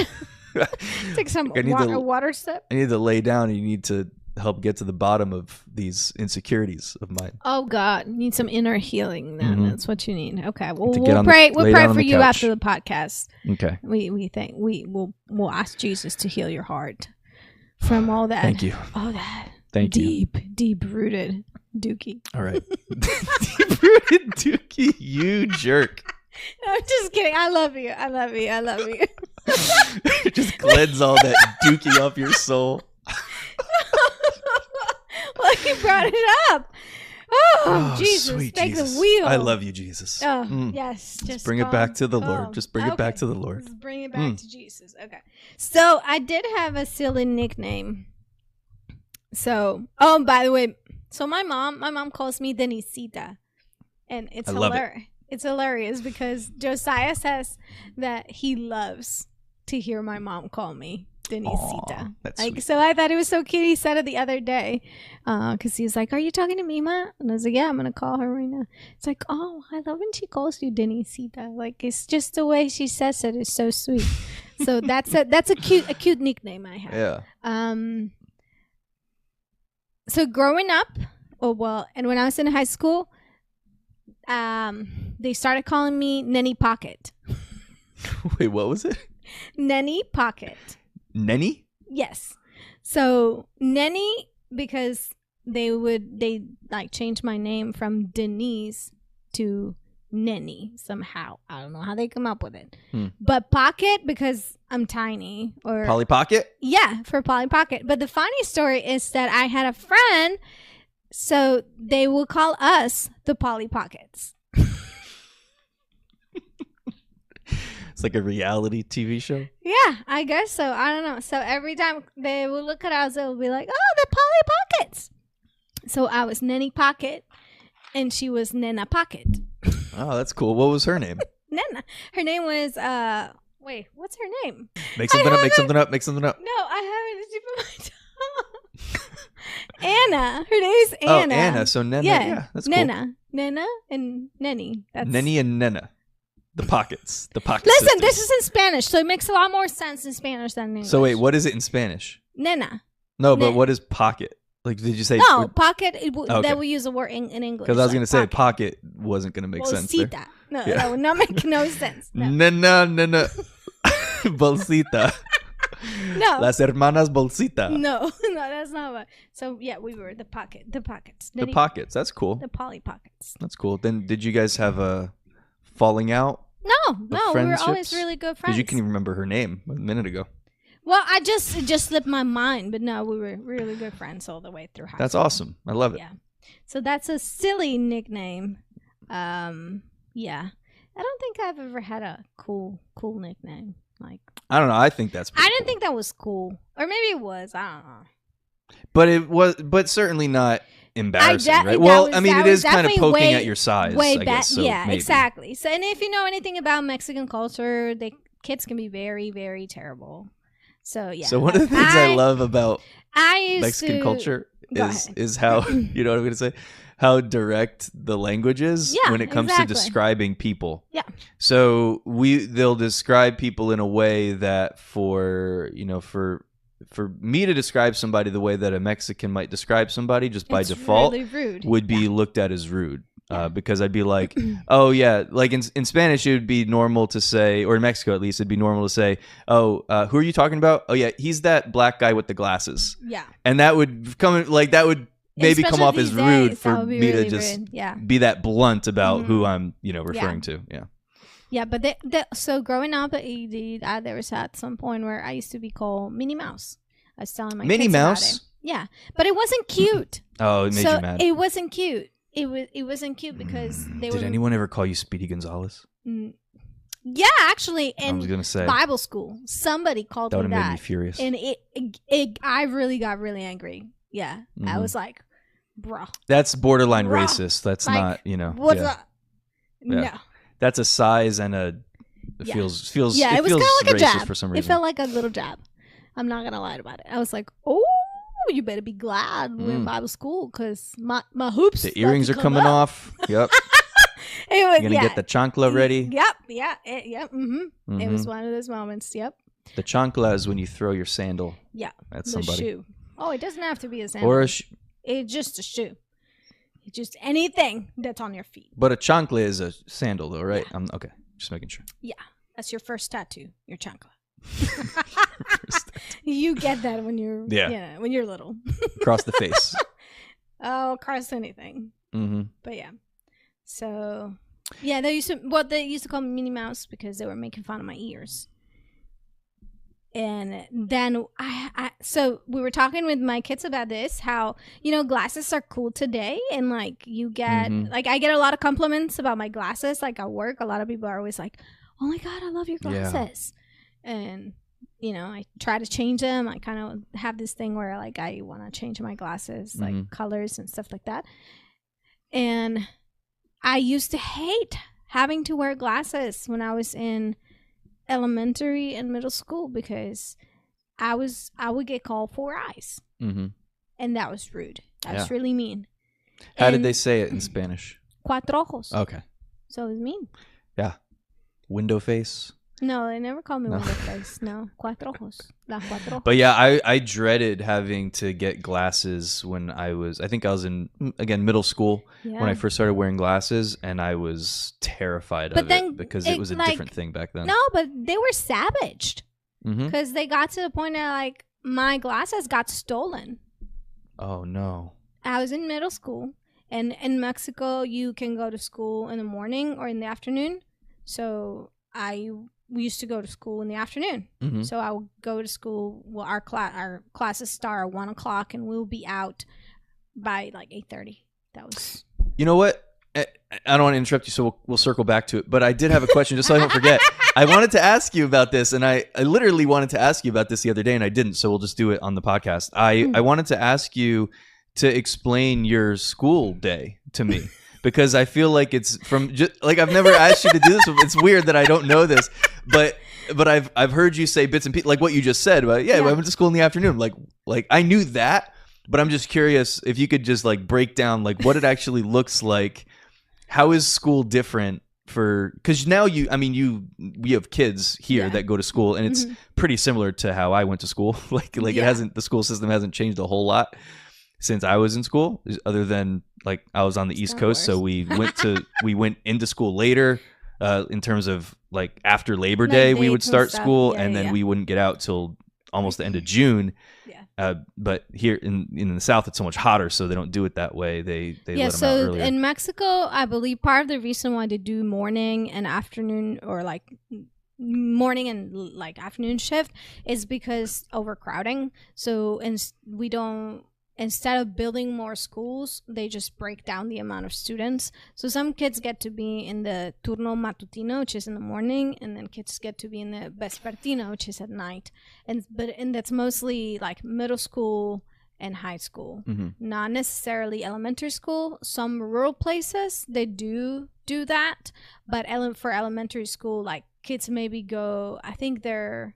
Take some water sip. I need to lay down, and you need to help get to the bottom of these insecurities of mine. Oh God, you need some inner healing. Then that's what you need. Okay, well we'll pray. We'll pray for you after the podcast. Okay. We think we'll ask Jesus to heal your heart from all that. Thank you. All that. Thank you. Deep rooted Dookie. All right. Deep rooted Dookie, you jerk. No, I'm just kidding. I love you. Just cleanse all that Dookie off your soul. Well, you brought it up. Oh, Jesus. Take Jesus. the wheel. I love you, Jesus. Oh, yes. Just bring it back to the Lord. Just bring it back to the Lord. Just bring it back to Jesus. Okay. So I did have a silly nickname. So, by the way, so my mom calls me Denisita. And it's hilarious. It's hilarious because Josiah says that he loves to hear my mom call me Denisita. That's sweet. So I thought it was so cute. He said it the other day because he was like, "Are you talking to me, Ma?" And I was like, "Yeah, I'm gonna call her right now." It's like, "Oh, I love when she calls you Denisita. Like it's just the way she says it is so sweet." So that's a cute nickname I have. Yeah. So growing up, and when I was in high school, they started calling me Nenny Pocket. Wait, what was it? Nenny Pocket. Nenny? Yes. So Nenny, because they like change my name from Denisse to Nenny somehow. I don't know how they come up with it. But Pocket because I'm tiny. Or Polly Pocket? Yeah, for Polly Pocket. But the funny story is that I had a friend, so they will call us the Polly Pockets. It's like a reality TV show. Yeah, I guess so. I don't know. So every time they would look at us, they would be like, "Oh, the Polly Pockets." So I was Nenny Pocket, and she was Nena Pocket. Oh, that's cool. What was her name? Nena. Her name was wait, what's her name? Make something up. Make something up. Make something up. No, I have it tip of my tongue. Anna. Her name's Anna. Oh, Anna. So Nena. Yeah, that's Nena. cool. Nena and Nenny. That's Nenny and Nena. The Pockets. The Pocket Listen, sisters. this is in Spanish, so it makes a lot more sense in Spanish than in English. So wait, what is it in Spanish? Nena. No, but what is pocket? Like, did you say? No, pocket. Okay. That we use the word in English. Because I was like going to say pocket wasn't going to make sense there. Bolsita. No, that would not make no sense. No. Nena. Bolsita. No. Las hermanas Bolsita. No, that's not what. So yeah, we were the pockets. The Pockets. That's cool. The Polly Pockets. That's cool. Then did you guys have a falling out? No, we were always friendships? really good friends. Because you can even remember her name a minute ago. Well, it just slipped my mind, but no, we were really good friends all the way through high That's school. awesome. I love it. Yeah. So that's a silly nickname. Yeah. I don't think I've ever had a cool nickname. Like, I don't know. I think that's pretty I didn't cool. think that was cool. Or maybe it was. I don't know. But certainly not embarrassing, right? that Well, was- I mean, that it was is kind of definitely poking way- at your size, Way I back. guess. So yeah, maybe. exactly. So, and if you know anything about Mexican culture, kids can be very, very terrible. So, yeah. So one of the things I love about I used Mexican to, culture Go is ahead. is how you know what I'm going to say, how direct the language is Yeah, when it comes exactly. to describing people. Yeah. So they'll describe people in a way that for me to describe somebody the way that a Mexican might describe somebody just by It's default really rude. would be looked at as rude. Because I'd be like, oh yeah, like in Spanish it would be normal to say, or in Mexico at least it'd be normal to say, oh, who are you talking about? Oh yeah, he's that black guy with the glasses. Yeah. And that would maybe come Especially off as these rude days, for that would be me really to just rude. Yeah. be that blunt about who I'm referring to. Yeah. Yeah, but so growing up, there was at some point where I used to be called Minnie Mouse. I was telling my Minnie kids Mouse? about it. Yeah, but it wasn't cute. Oh, it made you mad. It wasn't cute. It wasn't cute because they were. Did anyone ever call you Speedy Gonzalez? Yeah, actually, I was in gonna say Bible school, somebody called that me would have that, made me furious. and I really got really angry. Yeah, I was like, "Bro, That's borderline Bruh. racist. That's Like, not, what's yeah. up?" No. That's a size and a Yeah. feels Yeah, it was feels kind of like a racist jab. for some It reason. felt like a little jab. I'm not gonna lie about it. I was like, "Oh, you better be glad we're in Bible school because my hoops." The earrings are coming off. Yep. It was, You're gonna get the chancla ready. Yep. Yeah. Yep. It was one of those moments. Yep. The chancla is when you throw your sandal Yeah. at The somebody. shoe. Oh, it doesn't have to be a sandal. Or It's just a shoe. It's just anything that's on your feet. but a chancla is a sandal though, right? Yeah. Okay, just making sure. Yeah. That's your first tattoo. Your chancla. You get that when you're when you're little. Across the face. Oh, across anything. Mm-hmm. But yeah. So yeah, they used to call me Minnie Mouse because they were making fun of my ears. And then so we were talking with my kids about this, how, glasses are cool today. And like you get, like I get a lot of compliments about my glasses. Like at work, a lot of people are always like, oh my God, I love your glasses. Yeah. And, I try to change them. I kind of have this thing where like I want to change my glasses, like colors and stuff like that. And I used to hate having to wear glasses when I was in elementary and middle school because I would get called four eyes, and that was rude. That was really mean. How did they say it in Spanish? Cuatro ojos. Okay. So it was mean. Yeah. Window face. No, they never called me window face. No, cuatro ojos. La cuatro ojos. But yeah, I dreaded having to get glasses when I think I was in, again, middle school when I first started wearing glasses, and I was terrified of it because it was a different thing back then. No, but they were savaged Mm-hmm. because they got to the point that like my glasses got stolen. Oh, no. I was in middle school, and in Mexico, you can go to school in the morning or in the afternoon. So we used to go to school in the afternoon. Mm-hmm. So I would go to school. Well, our classes start at 1:00, and we'll be out by like 8:30. That was. You know what? I don't want to interrupt you, so we'll circle back to it. But I did have a question, just so I don't forget. I wanted to ask you about this, and I literally wanted to ask you about this the other day, and I didn't, so we'll just do it on the podcast. I wanted to ask you to explain your school day to me, because I feel like it's from like I've never asked you to do this. It's weird that I don't know this, but I've heard you say bits and pieces, like what you just said. But I went to school in the afternoon. Like I knew that, but I'm just curious if you could just like break down like what it actually looks like. How is school different because now we have kids here that go to school, and it's pretty similar to how I went to school. The school system hasn't changed a whole lot since I was in school, other than like I was on the East Coast. So we went into school later, in terms of like after Labor Day, we would start school, and then we wouldn't get out till almost the end of June. But here in the South, it's so much hotter, so they don't do it that way. They let them out earlier. In Mexico, I believe part of the reason why they do morning and afternoon, or like morning and like afternoon shift, is because overcrowding. So instead of building more schools, they just break down the amount of students. So some kids get to be in the turno matutino, which is in the morning, and then kids get to be in the vespertino, which is at night. And that's mostly like middle school and high school, not necessarily elementary school. Some rural places, they do that, but for elementary school, like kids maybe go, I think their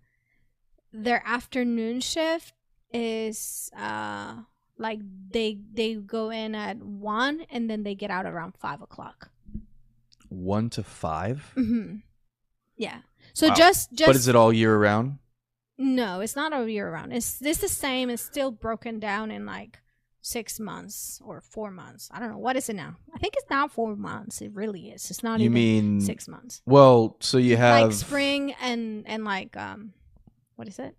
afternoon shift is like they go in at 1 and then they get out around 5 o'clock. 1 to 5? Yeah. So wow. just But is it all year round? No, it's not all year round. It's the same. It's still broken down in like 6 months or 4 months. I don't know. What is it now? I think it's now 4 months. It really is. It's not even 6 months. Well, so you have like spring and like what is it?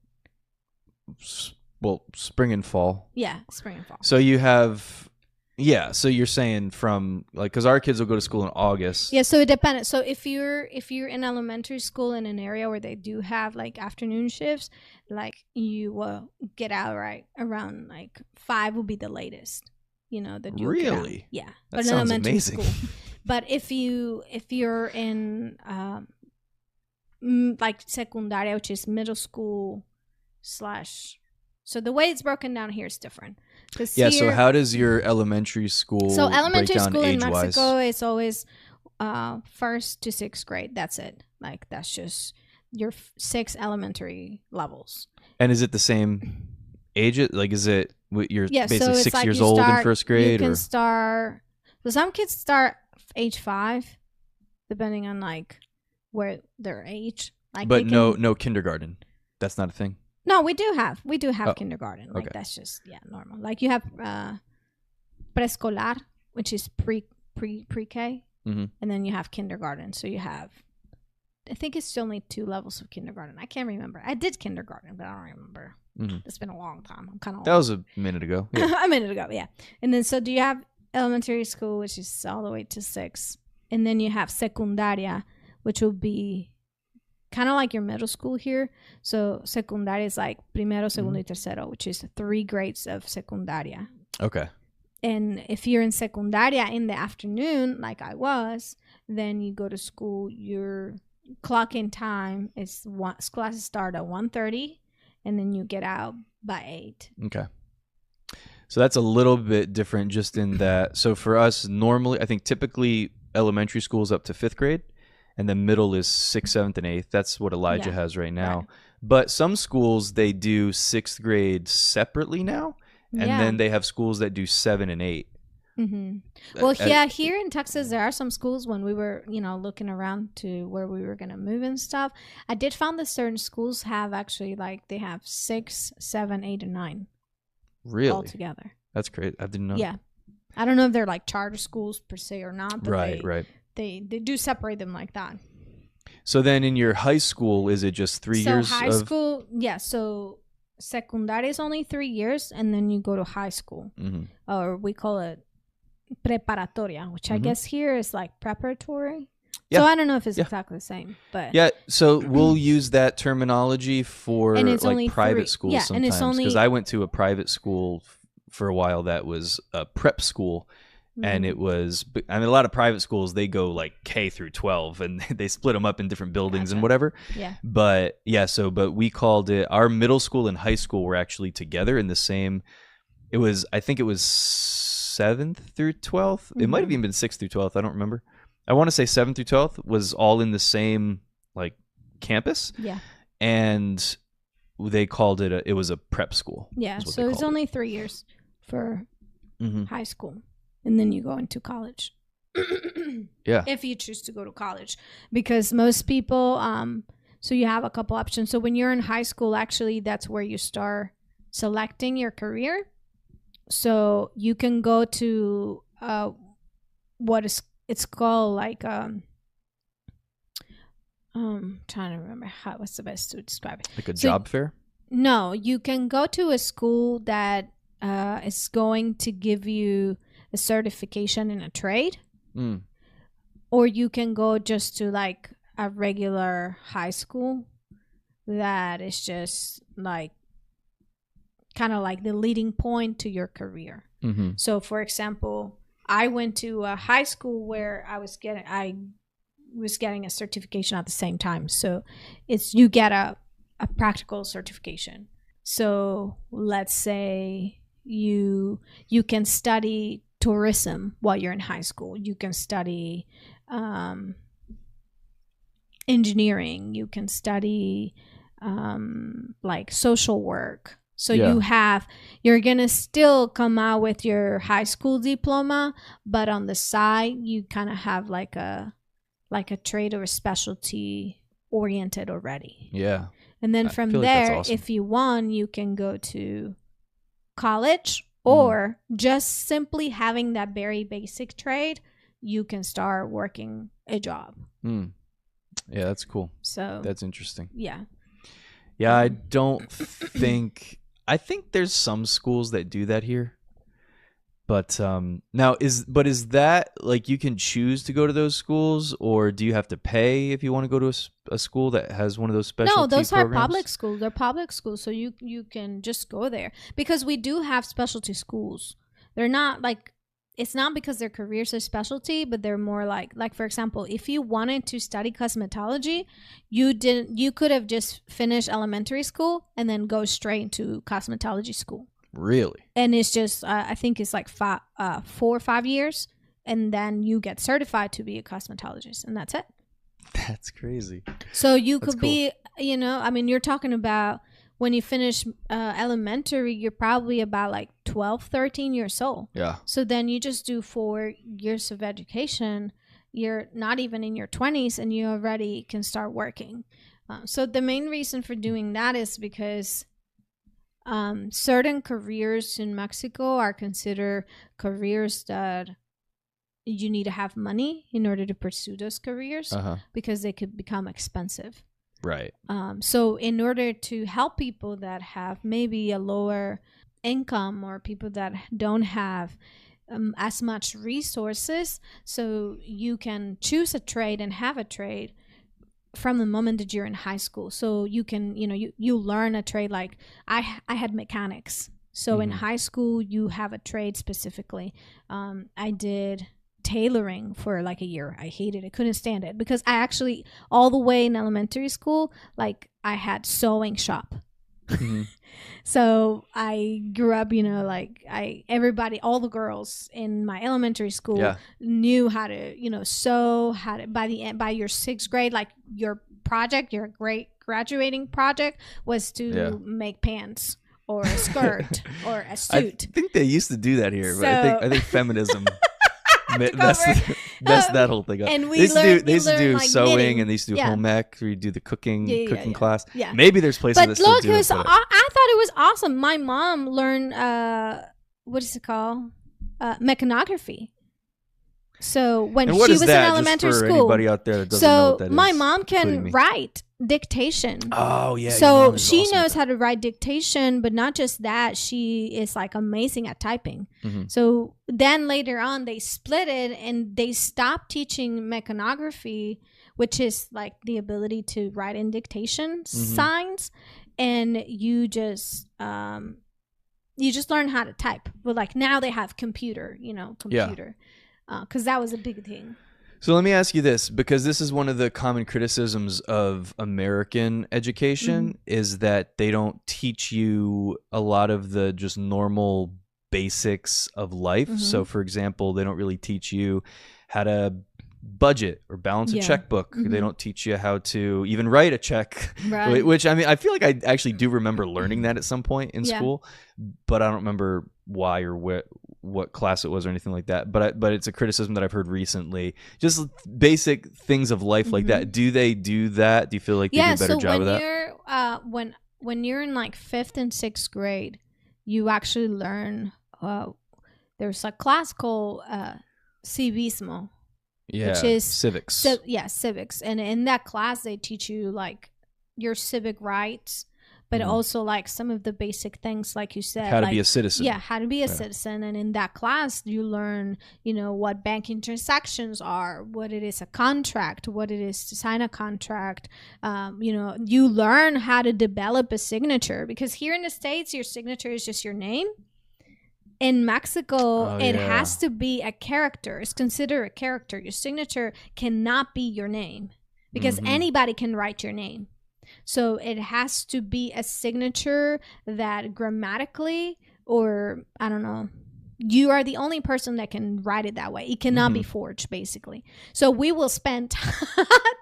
Well, spring and fall. Yeah, spring and fall. So you have, so you're saying from like, because our kids will go to school in August. Yeah, so it depends. So if you're in elementary school in an area where they do have like afternoon shifts, like you will get out right around like 5 will be the latest. That you'll get out. Really? Yeah, that sounds amazing. School. But if you're in like secundaria, which is middle school / so the way it's broken down here is different. So how does your elementary school So elementary school in age-wise? Mexico is always 1st to 6th grade. That's it. Like that's just your 6 elementary levels. And is it the same age? Like is it you're basically so 6 like years old in 1st grade? You can start. So some kids start age 5, depending on like where their age. Like but no kindergarten. That's not a thing. No, we do have kindergarten. Like that's just normal. Like you have preescolar, which is pre-K, and then you have kindergarten. So you have, I think it's only 2 levels of kindergarten. I can't remember. I did kindergarten, but I don't remember. It's been a long time. I'm kind of that was a minute ago. Yeah. A minute ago, yeah. And then so do you have elementary school, which is all the way to 6, and then you have secundaria, which will be kind of like your middle school here. So secundaria is like primero, segundo, y tercero, which is 3 grades of secundaria. Okay. And if you're in secundaria in the afternoon, like I was, then you go to school. Your clock-in time is classes start at 1:30, and then you get out by 8. Okay. So that's a little bit different just in that. So for us, normally, I think typically elementary school is up to 5th grade. And then middle is 6th, 7th, and 8th. That's what Elijah has right now. Right. But some schools, they do 6th grade separately now. And then they have schools that do 7 and 8. Well, here in Texas, there are some schools when we were, looking around to where we were going to move and stuff. I did find that certain schools have actually, like, they have 6, 7, 8, and 9. Really? All together. That's great. I didn't know. Yeah. I don't know if they're, like, charter schools per se or not. But right. They do separate them like that. So then in your high school, is it just 3 years? So high school, so secundaria is only 3 years, and then you go to high school. Or we call it preparatoria, which I guess here is like preparatory. Yeah. So I don't know if it's exactly the same. But yeah, so we'll use that terminology for like private schools sometimes. Because I went to a private school for a while that was a prep school. And it was, I mean, a lot of private schools, they go like K through 12 and they split them up in different buildings and whatever. Yeah. But but we called it, our middle school and high school were actually together in the same, I think it was 7th through 12th. It might have even been 6th through 12th. I don't remember. I want to say 7th through 12th was all in the same like campus. Yeah. And they called it, it was a prep school. Yeah. So it's only 3 years for high school. And then you go into college. Yeah. If you choose to go to college. Because most people, so you have a couple options. So when you're in high school, actually, that's where you start selecting your career. So you can go to it's called like, trying to remember what's the best to describe it. Like a job fair? No, you can go to a school that is going to give you a certification in a trade, or you can go just to like a regular high school that is just like kind of like the leading point to your career. So for example, I went to a high school where I was getting a certification at the same time. So you get a practical certification. So let's say you can study tourism while you're in high school. You can study engineering. You can study like social work. So you're going to still come out with your high school diploma, but on the side, you kind of have like a trade or a specialty oriented already. Yeah. And then from there, awesome. If you want, you can go to college, or just simply having that very basic trade, you can start working a job. Yeah, that's cool. So that's interesting. Yeah. Yeah, I don't think, I think there's some schools that do that here. But now is that like you can choose to go to those schools, or do you have to pay if you want to go to a school that has one of those specialty programs? No, those programs? are public schools. They're public schools, so you can just go there, because we do have specialty schools. They're not like, it's not because their careers are specialty, but they're more like for example, if you wanted to study cosmetology, you could have just finished elementary school and then go straight into cosmetology school. Really? And it's just, I think it's like 4 or 5 years, and then you get certified to be a cosmetologist, and that's it. That's crazy. So you could be, I mean, you're talking about when you finish elementary, you're probably about like 12, 13 years old. Yeah. So then you just do 4 years of education. You're not even in your 20s, and you already can start working. So the main reason for doing that is because certain careers in Mexico are considered careers that you need to have money in order to pursue those careers, because they could become expensive. Right. So in order to help people that have maybe a lower income, or people that don't have as much resources, so you can choose a trade and have a trade from the moment that you're in high school. So you can, you learn a trade. Like I had mechanics. So in high school, you have a trade specifically. I did tailoring for like a year. I hated it. Couldn't stand it, because I actually, all the way in elementary school, like I had sewing shop. So I grew up, like all the girls in my elementary school knew how to, sew, how to, by your 6th grade, like your great graduating project was to make pants or a skirt or a suit. I think they used to do that here, but I think feminism messed that whole thing up. And they used to do like sewing knitting. And they used to do home ec, where you do the cooking class. Yeah. Maybe there's places that still do it. But I thought it was awesome. My mom learned what is it called? Mecanography. So when she was in elementary school, anybody out there that doesn't know what that my is, mom can write dictation. Oh yeah. So she knows how to write dictation, but not just that, she is like amazing at typing. So then later on they split it, and they stopped teaching mecanography, which is like the ability to write in dictation signs, and you just You just learn how to type. But like now they have computer. Because that was a big thing. So let me ask you this, because this is one of the common criticisms of American education is that they don't teach you a lot of the just normal basics of life. So for example, they don't really teach you how to budget or balance a checkbook. They don't teach you how to even write a check, which I mean, I feel like I actually do remember learning that at some point in school, but I don't remember why or what class it was or anything like that. But it's a criticism that I've heard recently. Just basic things of life like that. Do they do that? Do you feel like they do a better job of that? When you're in like 5th and 6th grade, you actually learn. There's a class called civismo. Which is civics. Civics. And in that class, they teach you like your civic rights, but also like some of the basic things, like you said. How to be a citizen. Yeah, how to be a citizen. And in that class, you learn, what banking transactions are, what it is a contract, what it is to sign a contract. You learn how to develop a signature, because here in the States, your signature is just your name. In Mexico, it has to be a character. It's considered a character. Your signature cannot be your name, because anybody can write your name. So it has to be a signature that grammatically, or I don't know, you are the only person that can write it that way. It cannot be forged, basically. So we will spend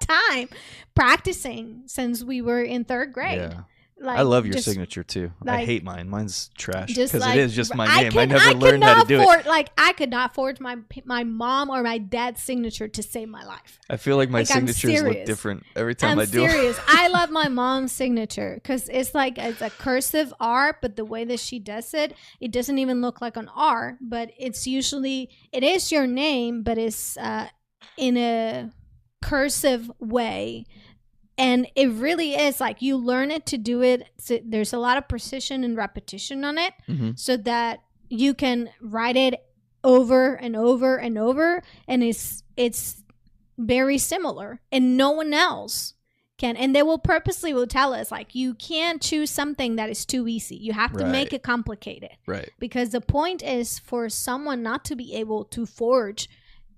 time practicing since we were in 3rd grade. Yeah. Like, I love your signature too. Like, I hate mine. Mine's trash because it is just my name. I never learned how to do it. Like, I could not forge my mom or my dad's signature to save my life. I feel like my signatures look different every time I do it. I'm serious. I love my mom's signature because it's a cursive R, but the way that she does it, it doesn't even look like an R, but it is your name, but it's in a cursive way. And it really is like you learn it to do it. So there's a lot of precision and repetition on it so that you can write it over and over and over. And it's very similar, and no one else can. And they will purposely tell us like, you can't choose something that is too easy. You have to make it complicated. Right. Because the point is for someone not to be able to forge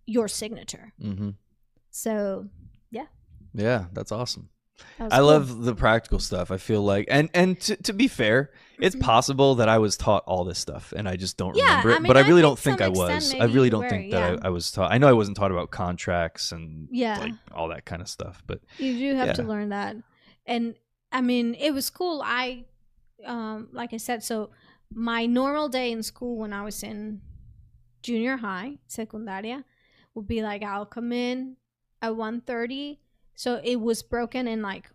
your signature. So yeah, that's awesome. I love the practical stuff. I feel like, and to be fair, it's possible that I was taught all this stuff and I just don't remember it. But I really don't think I was. I really don't think that I was taught. I know I wasn't taught about contracts and like all that kind of stuff. But you do have to learn that. And I mean, it was cool. I, like I said, so my normal day in school when I was in junior high, secundaria, would be like I'll come in at 1:30. So it was broken in like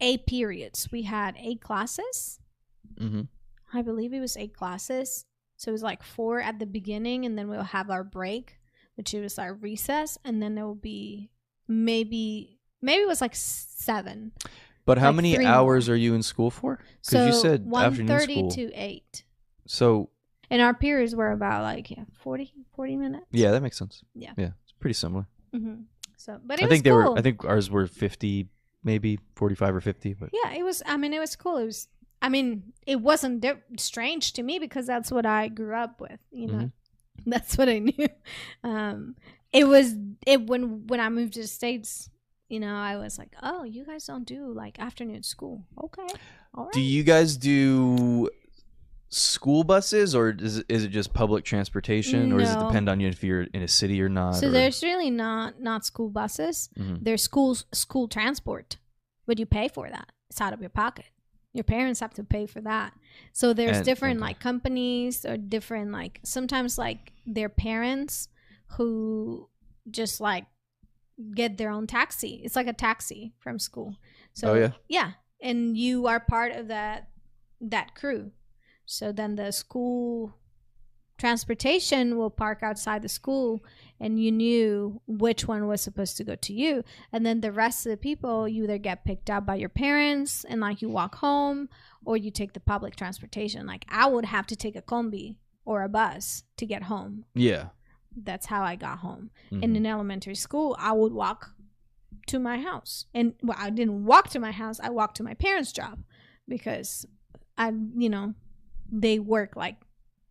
8 periods. We had 8 classes. I believe it was 8 classes. So it was like 4 at the beginning, and then we'll have our break, which was our recess, and then there will be maybe it was like 7. But how many hours are you in school for? Because you said 1:30 to 8. So and our periods were about like 40 minutes. Yeah, that makes sense. Yeah, it's pretty similar. So, but I think cool. I think ours were 50, maybe 45 or 50. But yeah, it was. I mean, it was cool. It was. I mean, it wasn't strange to me because that's what I grew up with. That's what I knew. It was when I moved to the States. I was like, oh, you guys don't do like afternoon school, okay? All right. Do you guys do school buses, or is it just public transportation, or does it depend on you if you're in a city or not? So there's really not school buses. There's school transport, but you pay for that. It's out of your pocket. Your parents have to pay for that. So there's different like companies, or different like sometimes like their parents who just like get their own taxi. It's like a taxi from school. So yeah, and you are part of that crew. So then the school transportation will park outside the school, and you knew which one was supposed to go to you. And then the rest of the people, you either get picked up by your parents and like you walk home, or you take the public transportation. Like I would have to take a combi or a bus to get home. Yeah. That's how I got home. And in elementary school, I would walk to my house. And I didn't walk to my house. I walked to my parents' job because they work like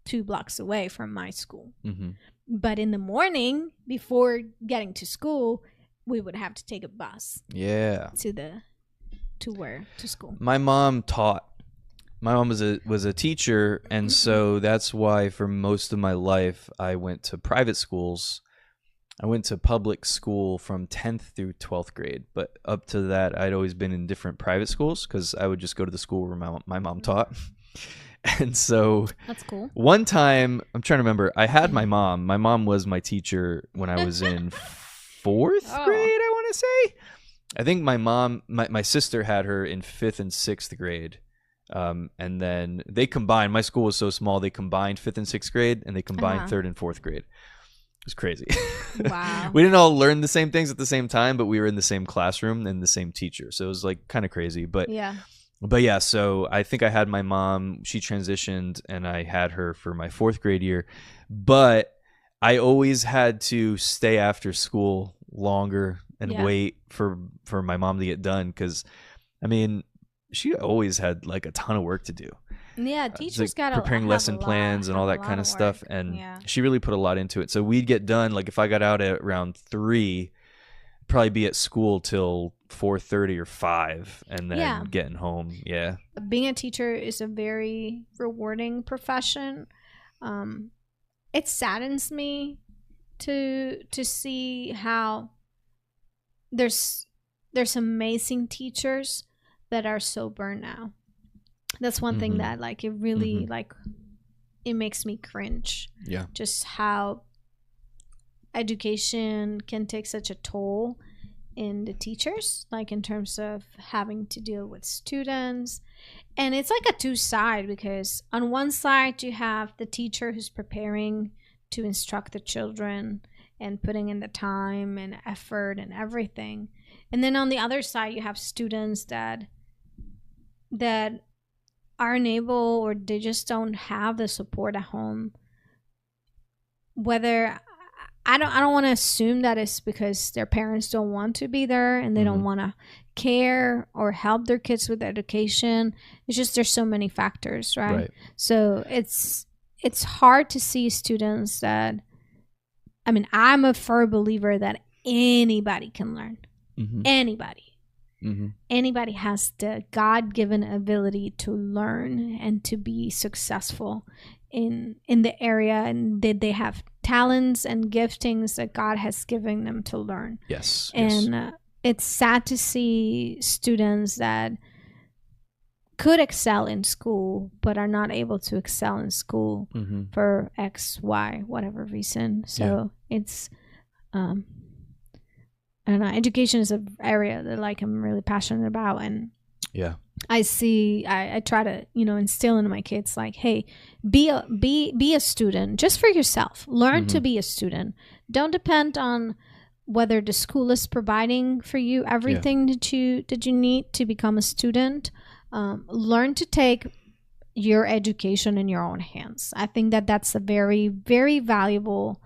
2 blocks away from my school. Mm-hmm. But in the morning, before getting to school, we would have to take a bus. Yeah. To school. My mom taught. My mom was a teacher, and so that's why for most of my life I went to private schools. I went to public school from 10th through 12th grade, but up to that I'd always been in different private schools because I would just go to the school where my mom taught. And so that's cool. One time, I'm trying to remember, I had my mom. My mom was my teacher when I was in 4th grade, I want to say. I think my mom, my sister had her in 5th and 6th grade. And then they combined. My school was so small, they combined 5th and 6th grade, and they combined 3rd and 4th grade. It was crazy. Wow. We didn't all learn the same things at the same time, but we were in the same classroom and the same teacher. So it was like kind of crazy. But yeah, so I think I had my mom. She transitioned, and I had her for my 4th grade year. But I always had to stay after school longer and wait for my mom to get done because, I mean, she always had like a ton of work to do. Yeah, teachers got preparing lesson plans and all that kind of stuff, and she really put a lot into it. So we'd get done, like if I got out at around 3, probably be at school till 4:30 or 5, and then getting home. Yeah, being a teacher is a very rewarding profession. It saddens me to see how there's amazing teachers that are so burnt out. That's one thing that like it really like it makes me cringe. Yeah, just how education can take such a toll in the teachers, like in terms of having to deal with students. And it's like a two-side, because on one side you have the teacher who's preparing to instruct the children and putting in the time and effort and everything, and then on the other side you have students that aren't able, or they just don't have the support at home. Whether I don't want to assume that it's because their parents don't want to be there and they don't want to care or help their kids with education. It's just there's so many factors, right? So it's hard to see students that, I mean, I'm a firm believer that anybody can learn. Anybody. Anybody has the God-given ability to learn and to be successful in the area, and they have talents and giftings that God has given them to learn. Yes. And it's sad to see students that could excel in school but are not able to excel in school for X, Y, whatever reason. So it's I don't know, education is an area that like I'm really passionate about, and I try to, instill into my kids like, hey, be a student just for yourself. Learn to be a student. Don't depend on whether the school is providing for you everything that you need to become a student. Learn to take your education in your own hands. I think that that's a very, very valuable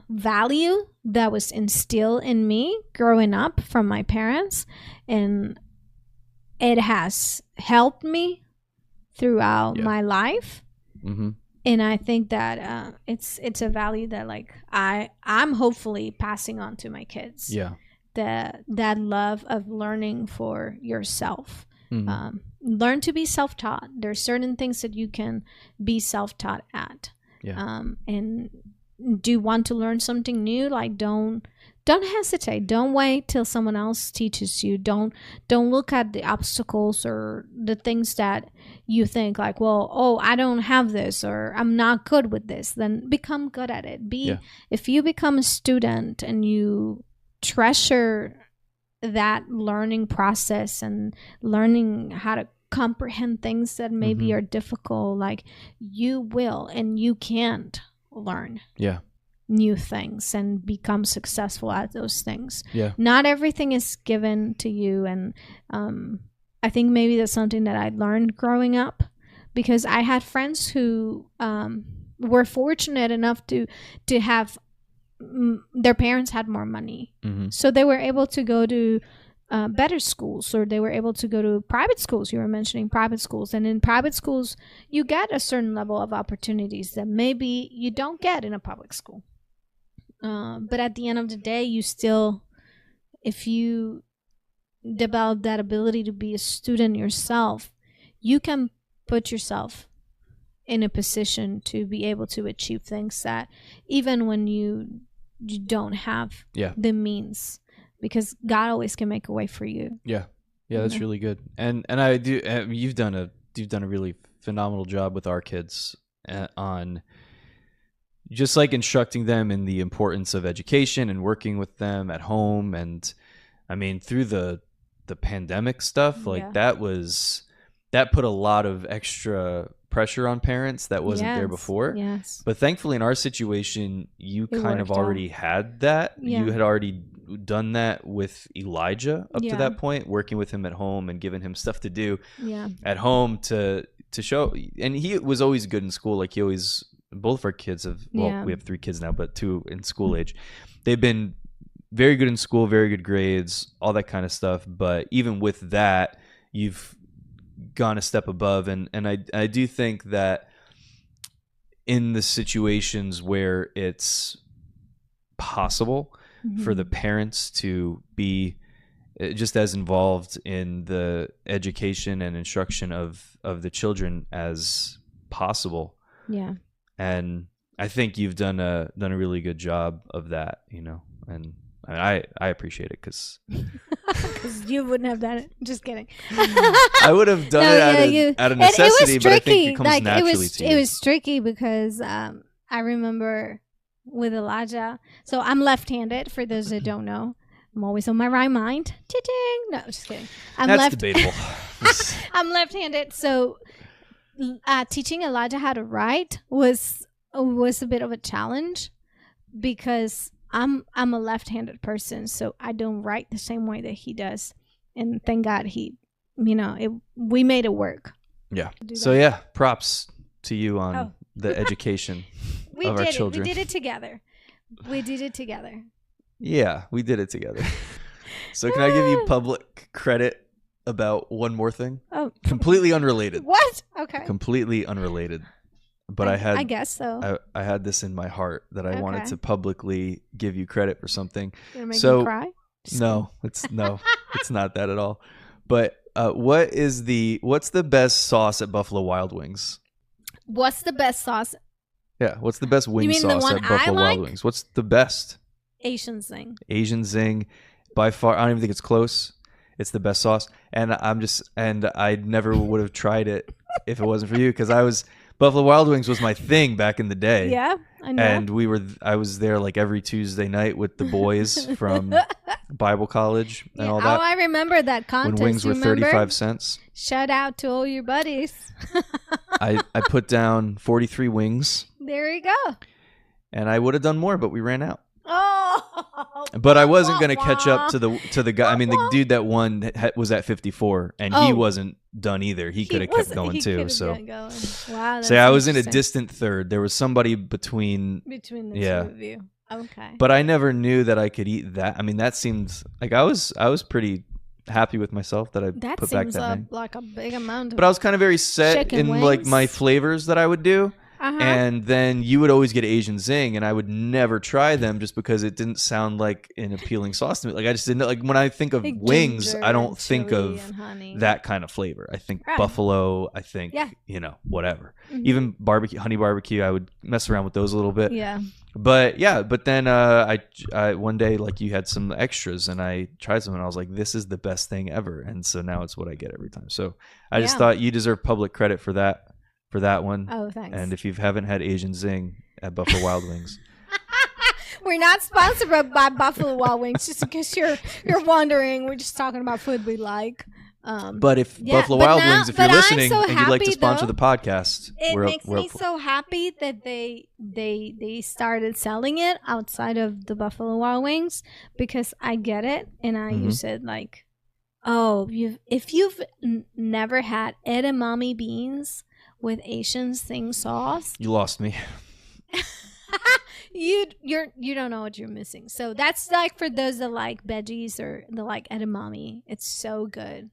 value that was instilled in me growing up from my parents, and it has helped me throughout my life. And I think that it's a value that like I'm hopefully passing on to my kids. That love of learning for yourself. Learn to be self-taught. There's certain things that you can be self-taught at. And do you want to learn something new? Like don't hesitate. Don't wait till someone else teaches you. Don't look at the obstacles or the things that you think like, well, I don't have this, or I'm not good with this. Then become good at it. If you become a student and you treasure that learning process and learning how to comprehend things that maybe are difficult, like you will and you can't learn new things and become successful at those things. Not everything is given to you, and I think maybe that's something that I learned growing up, because I had friends who were fortunate enough to have their parents had more money, so they were able to go to better schools, or they were able to go to private schools. You were mentioning private schools, and in private schools you get a certain level of opportunities that maybe you don't get in a public school. But at the end of the day, you still, if you develop that ability to be a student yourself, you can put yourself in a position to be able to achieve things that even when you don't have the means, because God always can make a way for you. Yeah, that's really good. And I do. You've done a really phenomenal job with our kids on just like instructing them in the importance of education and working with them at home. And I mean, through the pandemic stuff, like that put a lot of extra pressure on parents that wasn't there before. Yes. But thankfully in our situation, you kind of already had that. Yeah. You had already done that with Elijah up to that point, working with him at home and giving him stuff to do at home to show. And he was always good in school. Like both of our kids have, we have 3 kids now, but 2 in school age. They've been very good in school, very good grades, all that kind of stuff. But even with that, you've gone a step above. And I do think that in the situations where it's possible for the parents to be just as involved in the education and instruction of the children as possible. Yeah. And I think you've done a really good job of that, and I appreciate it because you wouldn't have done it. Just kidding. I would have done it out of necessity, but I think it comes naturally to you. It was tricky because I remember with Elijah. So I'm left-handed, for those that don't know. I'm always on my right mind. Cha-ching. No, just kidding. That's debatable. I'm left-handed, so teaching Elijah how to write was a bit of a challenge because I'm a left-handed person, so I don't write the same way that he does. And thank God we made it work. Yeah. So props to you on the education of our children. We did it together. Yeah, we did it together. So can I give you public credit about one more thing? Oh. Completely unrelated. What? Okay. Completely unrelated. But I guess so. I had this in my heart that I wanted to publicly give you credit for something. You're gonna make me cry? No, it's not that at all. But what's the best sauce at Buffalo Wild Wings? What's the best sauce? Yeah, what's the best wing sauce at Buffalo Wild Wings? What's the best? Asian Zing. Asian Zing, by far. I don't even think it's close. It's the best sauce, and I never would have tried it if it wasn't for you, because Buffalo Wild Wings was my thing back in the day. Yeah, I know. And I was there like every Tuesday night with the boys from Bible college and all that. Oh, I remember that contest. When wings were 35 cents. Shout out to all your buddies. I put down 43 wings. There you go. And I would have done more, but we ran out. Oh, but I wasn't going to catch up to the guy. I mean, the dude that won was at 54, and he wasn't done either. He could have kept going too. So, wow. So I was in a distant third. There was somebody between the two of you. Okay. But I never knew that I could eat that. I mean, that seemed like I was pretty happy with myself that I put back that many. Like a big amount. But I was kind of very set in wings. Like my flavors that I would do. And then you would always get Asian Zing, and I would never try them just because it didn't sound like an appealing sauce to me. Like I just didn't like when I think of wings, I don't think of that kind of flavor. I think buffalo. I think whatever. Mm-hmm. Even honey barbecue. I would mess around with those a little bit. Yeah. But then I one day like you had some extras, and I tried some, and I was like, this is the best thing ever. And so now it's what I get every time. So I just thought you deserve public credit for that. For that one. Oh, thanks. And if you haven't had Asian Zing at Buffalo Wild Wings. We're not sponsored by Buffalo Wild Wings, just in case you're wondering. We're just talking about food we like. But if Buffalo Wild Wings, if you're listening and you'd like to sponsor the podcast, it makes me so happy that they started selling it outside of the Buffalo Wild Wings, because I get it, and I use it like, if you've never had edamame beans with Asian Zing sauce, you lost me. you don't know what you're missing. So that's like for those that like veggies or the like edamame. It's so good.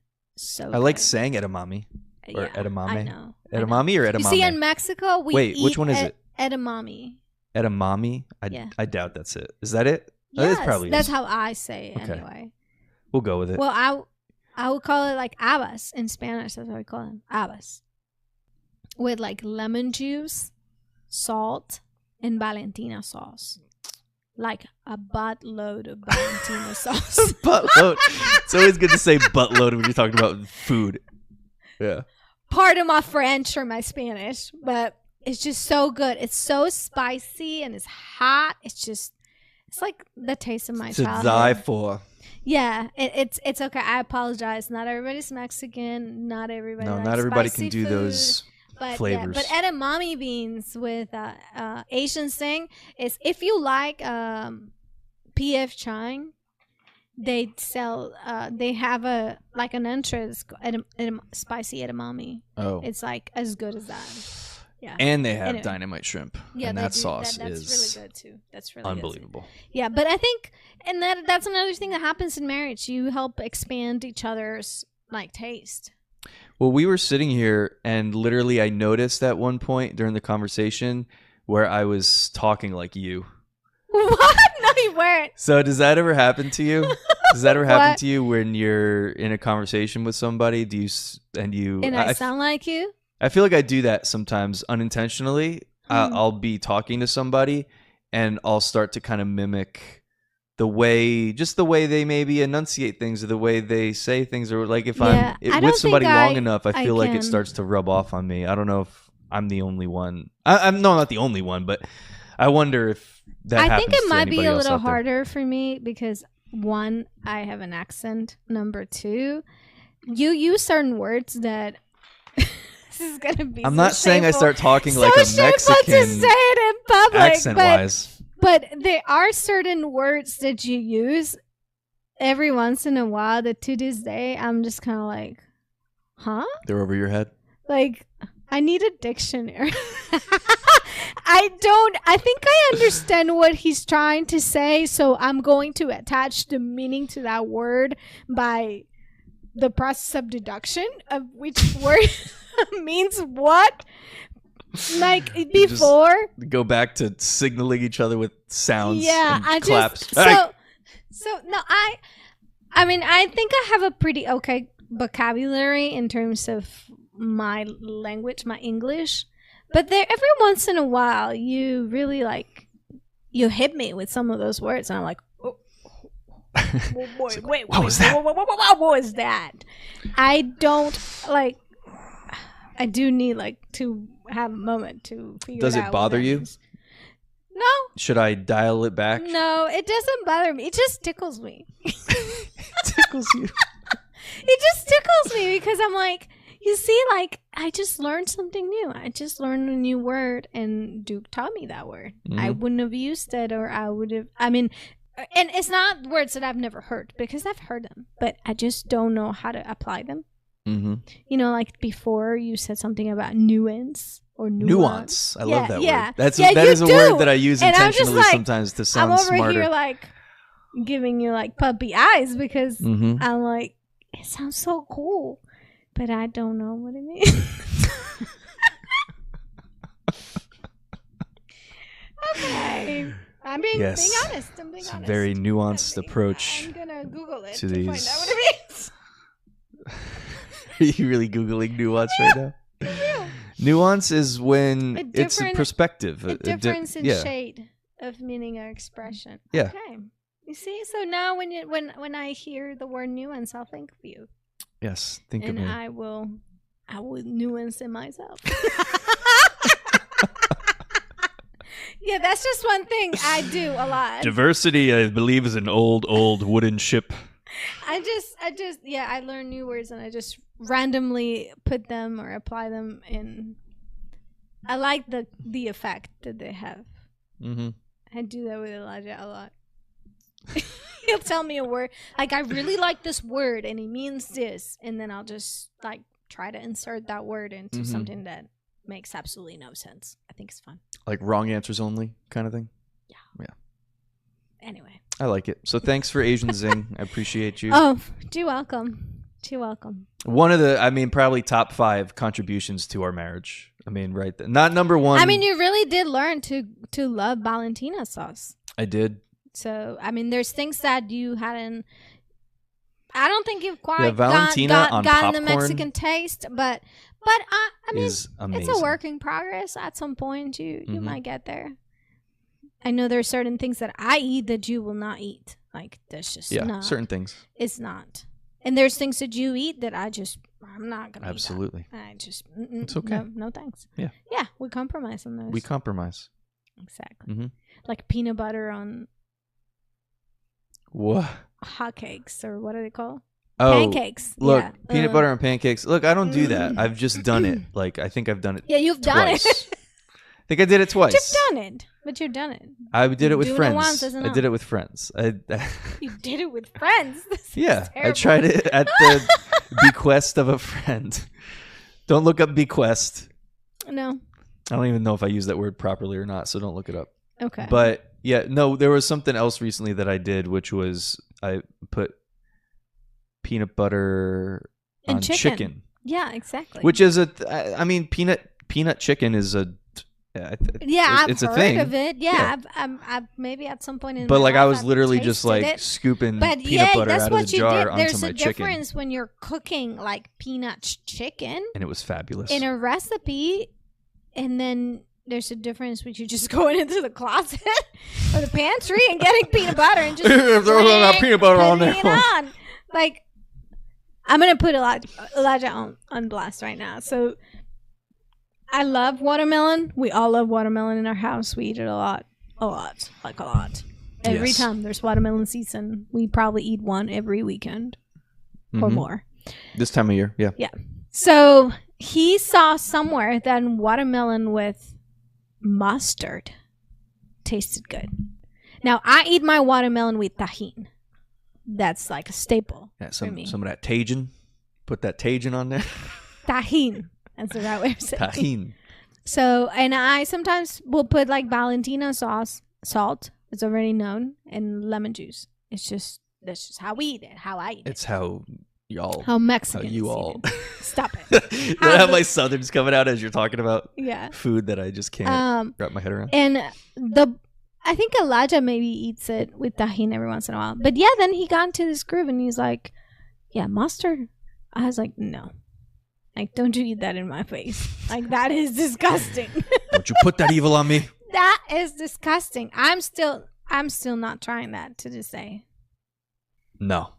I like saying edamame or edamame. I know. Edamame or edamame? You see, in Mexico, we eat which one is it? Edamame. Edamame? I doubt that's it. Is that it? Yes, That's how I say it anyway. We'll go with it. Well, I would call it like habas in Spanish. That's what we call them, habas, with like lemon juice, salt, and Valentina sauce. Like a buttload of Valentina sauce. Buttload. It's always good to say buttload when you're talking about food. Yeah. Pardon my French or my Spanish, but it's just so good. It's so spicy and it's hot. It's like the taste of my childhood. To die for. Yeah, it's okay. I apologize. Not everybody's Mexican. Not everybody. No, likes not everybody spicy can do food. those flavors. But edamame beans with Asian thing is if you like PF Chang, they sell. They have like an entrance spicy edamame. Oh, it's like as good as that. Yeah, and they have dynamite shrimp. Yeah, and that sauce that's is really good too. That's really unbelievable. Good. Yeah, but I think, and that's another thing that happens in marriage. You help expand each other's like taste. Well, we were sitting here, and literally, I noticed at one point during the conversation where I was talking like you. What? No, you weren't. So, does that ever happen to you? Does that ever happen to you when you're in a conversation with somebody? And I sound like you? I feel like I do that sometimes unintentionally. I'll be talking to somebody and I'll start to kind of mimic the way they maybe enunciate things or the way they say things, or like if I'm with somebody long enough, I feel like it starts to rub off on me. I don't know if I'm the only one. I'm not the only one, but I wonder if that happens. I think it might be a little harder for me because 1, I have an accent. Number 2, you use certain words that this is gonna be. I'm not saying I start talking like a Mexican to say it in public, accent-wise. But there are certain words that you use every once in a while that to this day I'm just kind of like, huh? They're over your head. Like, I need a dictionary. I think I understand what he's trying to say, so I'm going to attach the meaning to that word by the process of deduction of which word means what. Like before, just go back to signaling each other with sounds. Yeah, and claps. So no, I mean, I think I have a pretty okay vocabulary in terms of my language, my English. But there, every once in a while, you really you hit me with some of those words, and I'm like, oh, wait, what was that? What was that? I don't like. I do need to have a moment to figure it out. Does it bother you? No. Should I dial it back? No, it doesn't bother me. It just tickles me. Tickles you. It just tickles me because I'm like, you see, I just learned something new. I just learned a new word, and Duke taught me that word. Mm-hmm. I wouldn't have used it, or I would have. I mean, and it's not words that I've never heard because I've heard them, but I just don't know how to apply them. Mm-hmm. You know, like before you said something about nuance or nuance. I love that word. That is a word that I use intentionally sometimes to sound smarter. I'm over here giving you puppy eyes because I'm like, it sounds so cool, but I don't know what it means. Okay. I'm being honest. It's a very nuanced approach. I'm gonna Google it to find out what it means. Are you really Googling nuance right now? Yeah. Nuance is when it's a perspective. A difference in shade of meaning or expression. Yeah. Okay. You see, so now when I hear the word nuance, I'll think of you. Yes, think of me. And I will nuance in myself. Yeah, that's just one thing I do a lot. Diversity, I believe, is an old wooden ship. I learn new words and I just randomly put them or apply them in. I like the effect that they have. Mm-hmm. I do that with Elijah a lot. He'll tell me a word. I really like this word and it means this. And then I'll just try to insert that word into something that makes absolutely no sense. I think it's fun. Like wrong answers only kind of thing? Yeah. anyway. I like it. So thanks for Asian Zing. I appreciate you. Oh, you're welcome. You're welcome. One of the, probably top 5 contributions to our marriage. Right there. Not number 1. You really did learn to love Valentina sauce. I did. So, there's things that you hadn't. I don't think you've quite gotten the Mexican taste, but is amazing. It's a work in progress. At some point, you might get there. I know there are certain things that I eat that you will not eat. Like there's just not certain things. It's not, and there's things that you eat that I'm not gonna. Absolutely. Eat that. I just it's okay. No thanks. Yeah. We compromise on those. We compromise. Exactly. Mm-hmm. Like peanut butter on what? Hotcakes or what are they called? Oh, pancakes. Look, peanut butter on pancakes. Look, I don't do that. I've just done it. Like I think I've done it. Yeah, you've done it. I think I did it twice. You've done it, but you've done it. I did it with friends. I did it with friends. You did it with friends? Yeah, I tried it at the bequest of a friend. Don't look up bequest. No. I don't even know if I use that word properly or not, so don't look it up. Okay. But yeah, no, there was something else recently that I did, which was I put peanut butter on chicken. Yeah, exactly. Which is peanut chicken is a it's a heard thing of it. Yeah. I've maybe at some point in but my like life I was I've literally just like it. scooping but peanut butter that's out what of the you jar did. onto There's my a chicken. difference when you're cooking like peanut chicken, and it was fabulous in a recipe, and then there's a difference when you just going into the closet or the pantry and getting peanut butter and just throwing peanut butter on there. Like, I'm gonna put Elijah on blast right now. So I love watermelon. We all love watermelon in our house. We eat it a lot. Every time there's watermelon season, we probably eat one every weekend or more. This time of year, yeah. Yeah. So he saw somewhere that watermelon with mustard tasted good. Now, I eat my watermelon with tahini. That's like a staple for me. Some of that Tajin. Put that Tajin on there. Tahini. That's the right way of saying it. Tahini. So, and I sometimes will put like Valentina sauce, salt, it's already known, and lemon juice. That's just how we eat it, how I eat it. It's how y'all. How Mexicans how you all. Eat it. Stop it. I have my Southerns coming out as you're talking about food that I just can't wrap my head around. And I think Elijah maybe eats it with tahini every once in a while. But yeah, then he got into this groove and he's like, yeah, mustard. I was like, no. Like, don't you eat that in my face. Like, that is disgusting. Don't you put that evil on me. That is disgusting. I'm still not trying that to this day. No.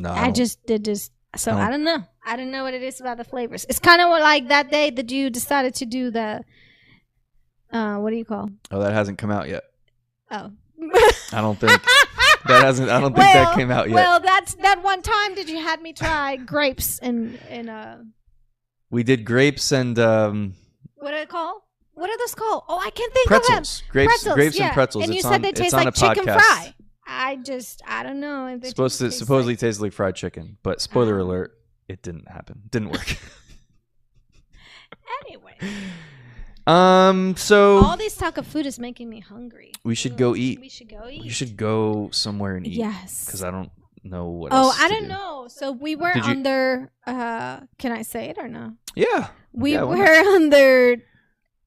I just did this. So I don't know. I don't know what it is about the flavors. It's kind of like that day that you decided to do the, what do you call? Oh, that hasn't come out yet. Oh. I don't think that came out yet. Well, that's that one time that you had me try grapes and we did grapes and what are they called? What are those called? Oh, I can't think pretzels. of them. Grapes and pretzels. And you said they taste like chicken fry. I don't know. If supposedly tastes like fried chicken, but spoiler alert, it didn't happen. Didn't work. Anyway. So all this talk of food is making me hungry. We should go eat. We should go eat. You should go somewhere and eat. Yes. Because I don't know what else I don't know. So we were under, can I say it or no? Yeah. We were under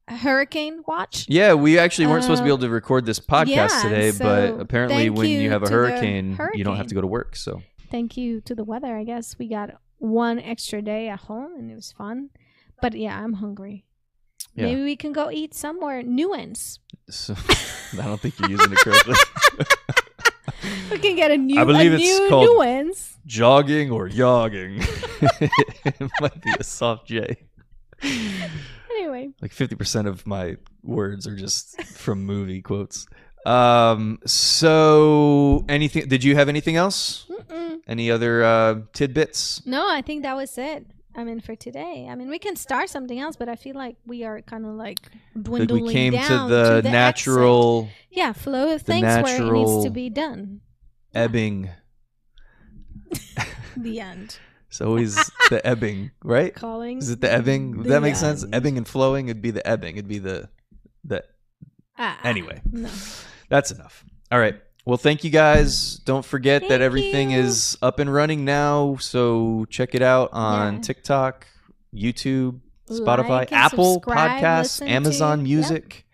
hurricane watch. Yeah, we actually weren't supposed to be able to record this podcast today, but apparently when you have a hurricane, you don't have to go to work. So thank you to the weather, I guess. We got one extra day at home and it was fun. But yeah, I'm hungry. Yeah. Maybe we can go eat somewhere. Nuance. So, I don't think you're using it correctly. We can get a new it's called Nuance. Jogging or yogging. It might be a soft J. Anyway. Like 50% of my words are just from movie quotes. So anything, did you have anything else? Mm-mm. Any other tidbits? No, I think that was it. For today. We can start something else, but I feel like we are kind of like dwindling we came down to the natural flow of things where it needs to be done. Ebbing. The end. It's always the ebbing, right? Calling. Is it the ebbing? Does that make sense? Ebbing and flowing. It'd be the ebbing. It'd be the. Anyway. No. That's enough. All right. Well, thank you guys. Don't forget that Thank everything you. is up and running now. So check it out on TikTok, YouTube, Spotify, Like and Apple subscribe, Podcasts, listen Amazon to- Music.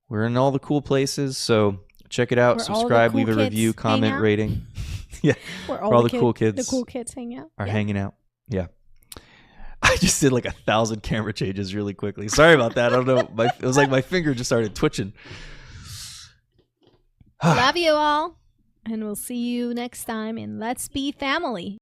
We're in all the cool places. So check it out. Where all the Subscribe, cool leave a kids review, hang comment, out. rating. Yeah. Where all the cool kids. The cool kids hang out. Are hanging out. Yeah. I just did like 1,000 camera changes really quickly. Sorry about that. I don't know. It was like my finger just started twitching. Love you all. And we'll see you next time in Let's Be Family.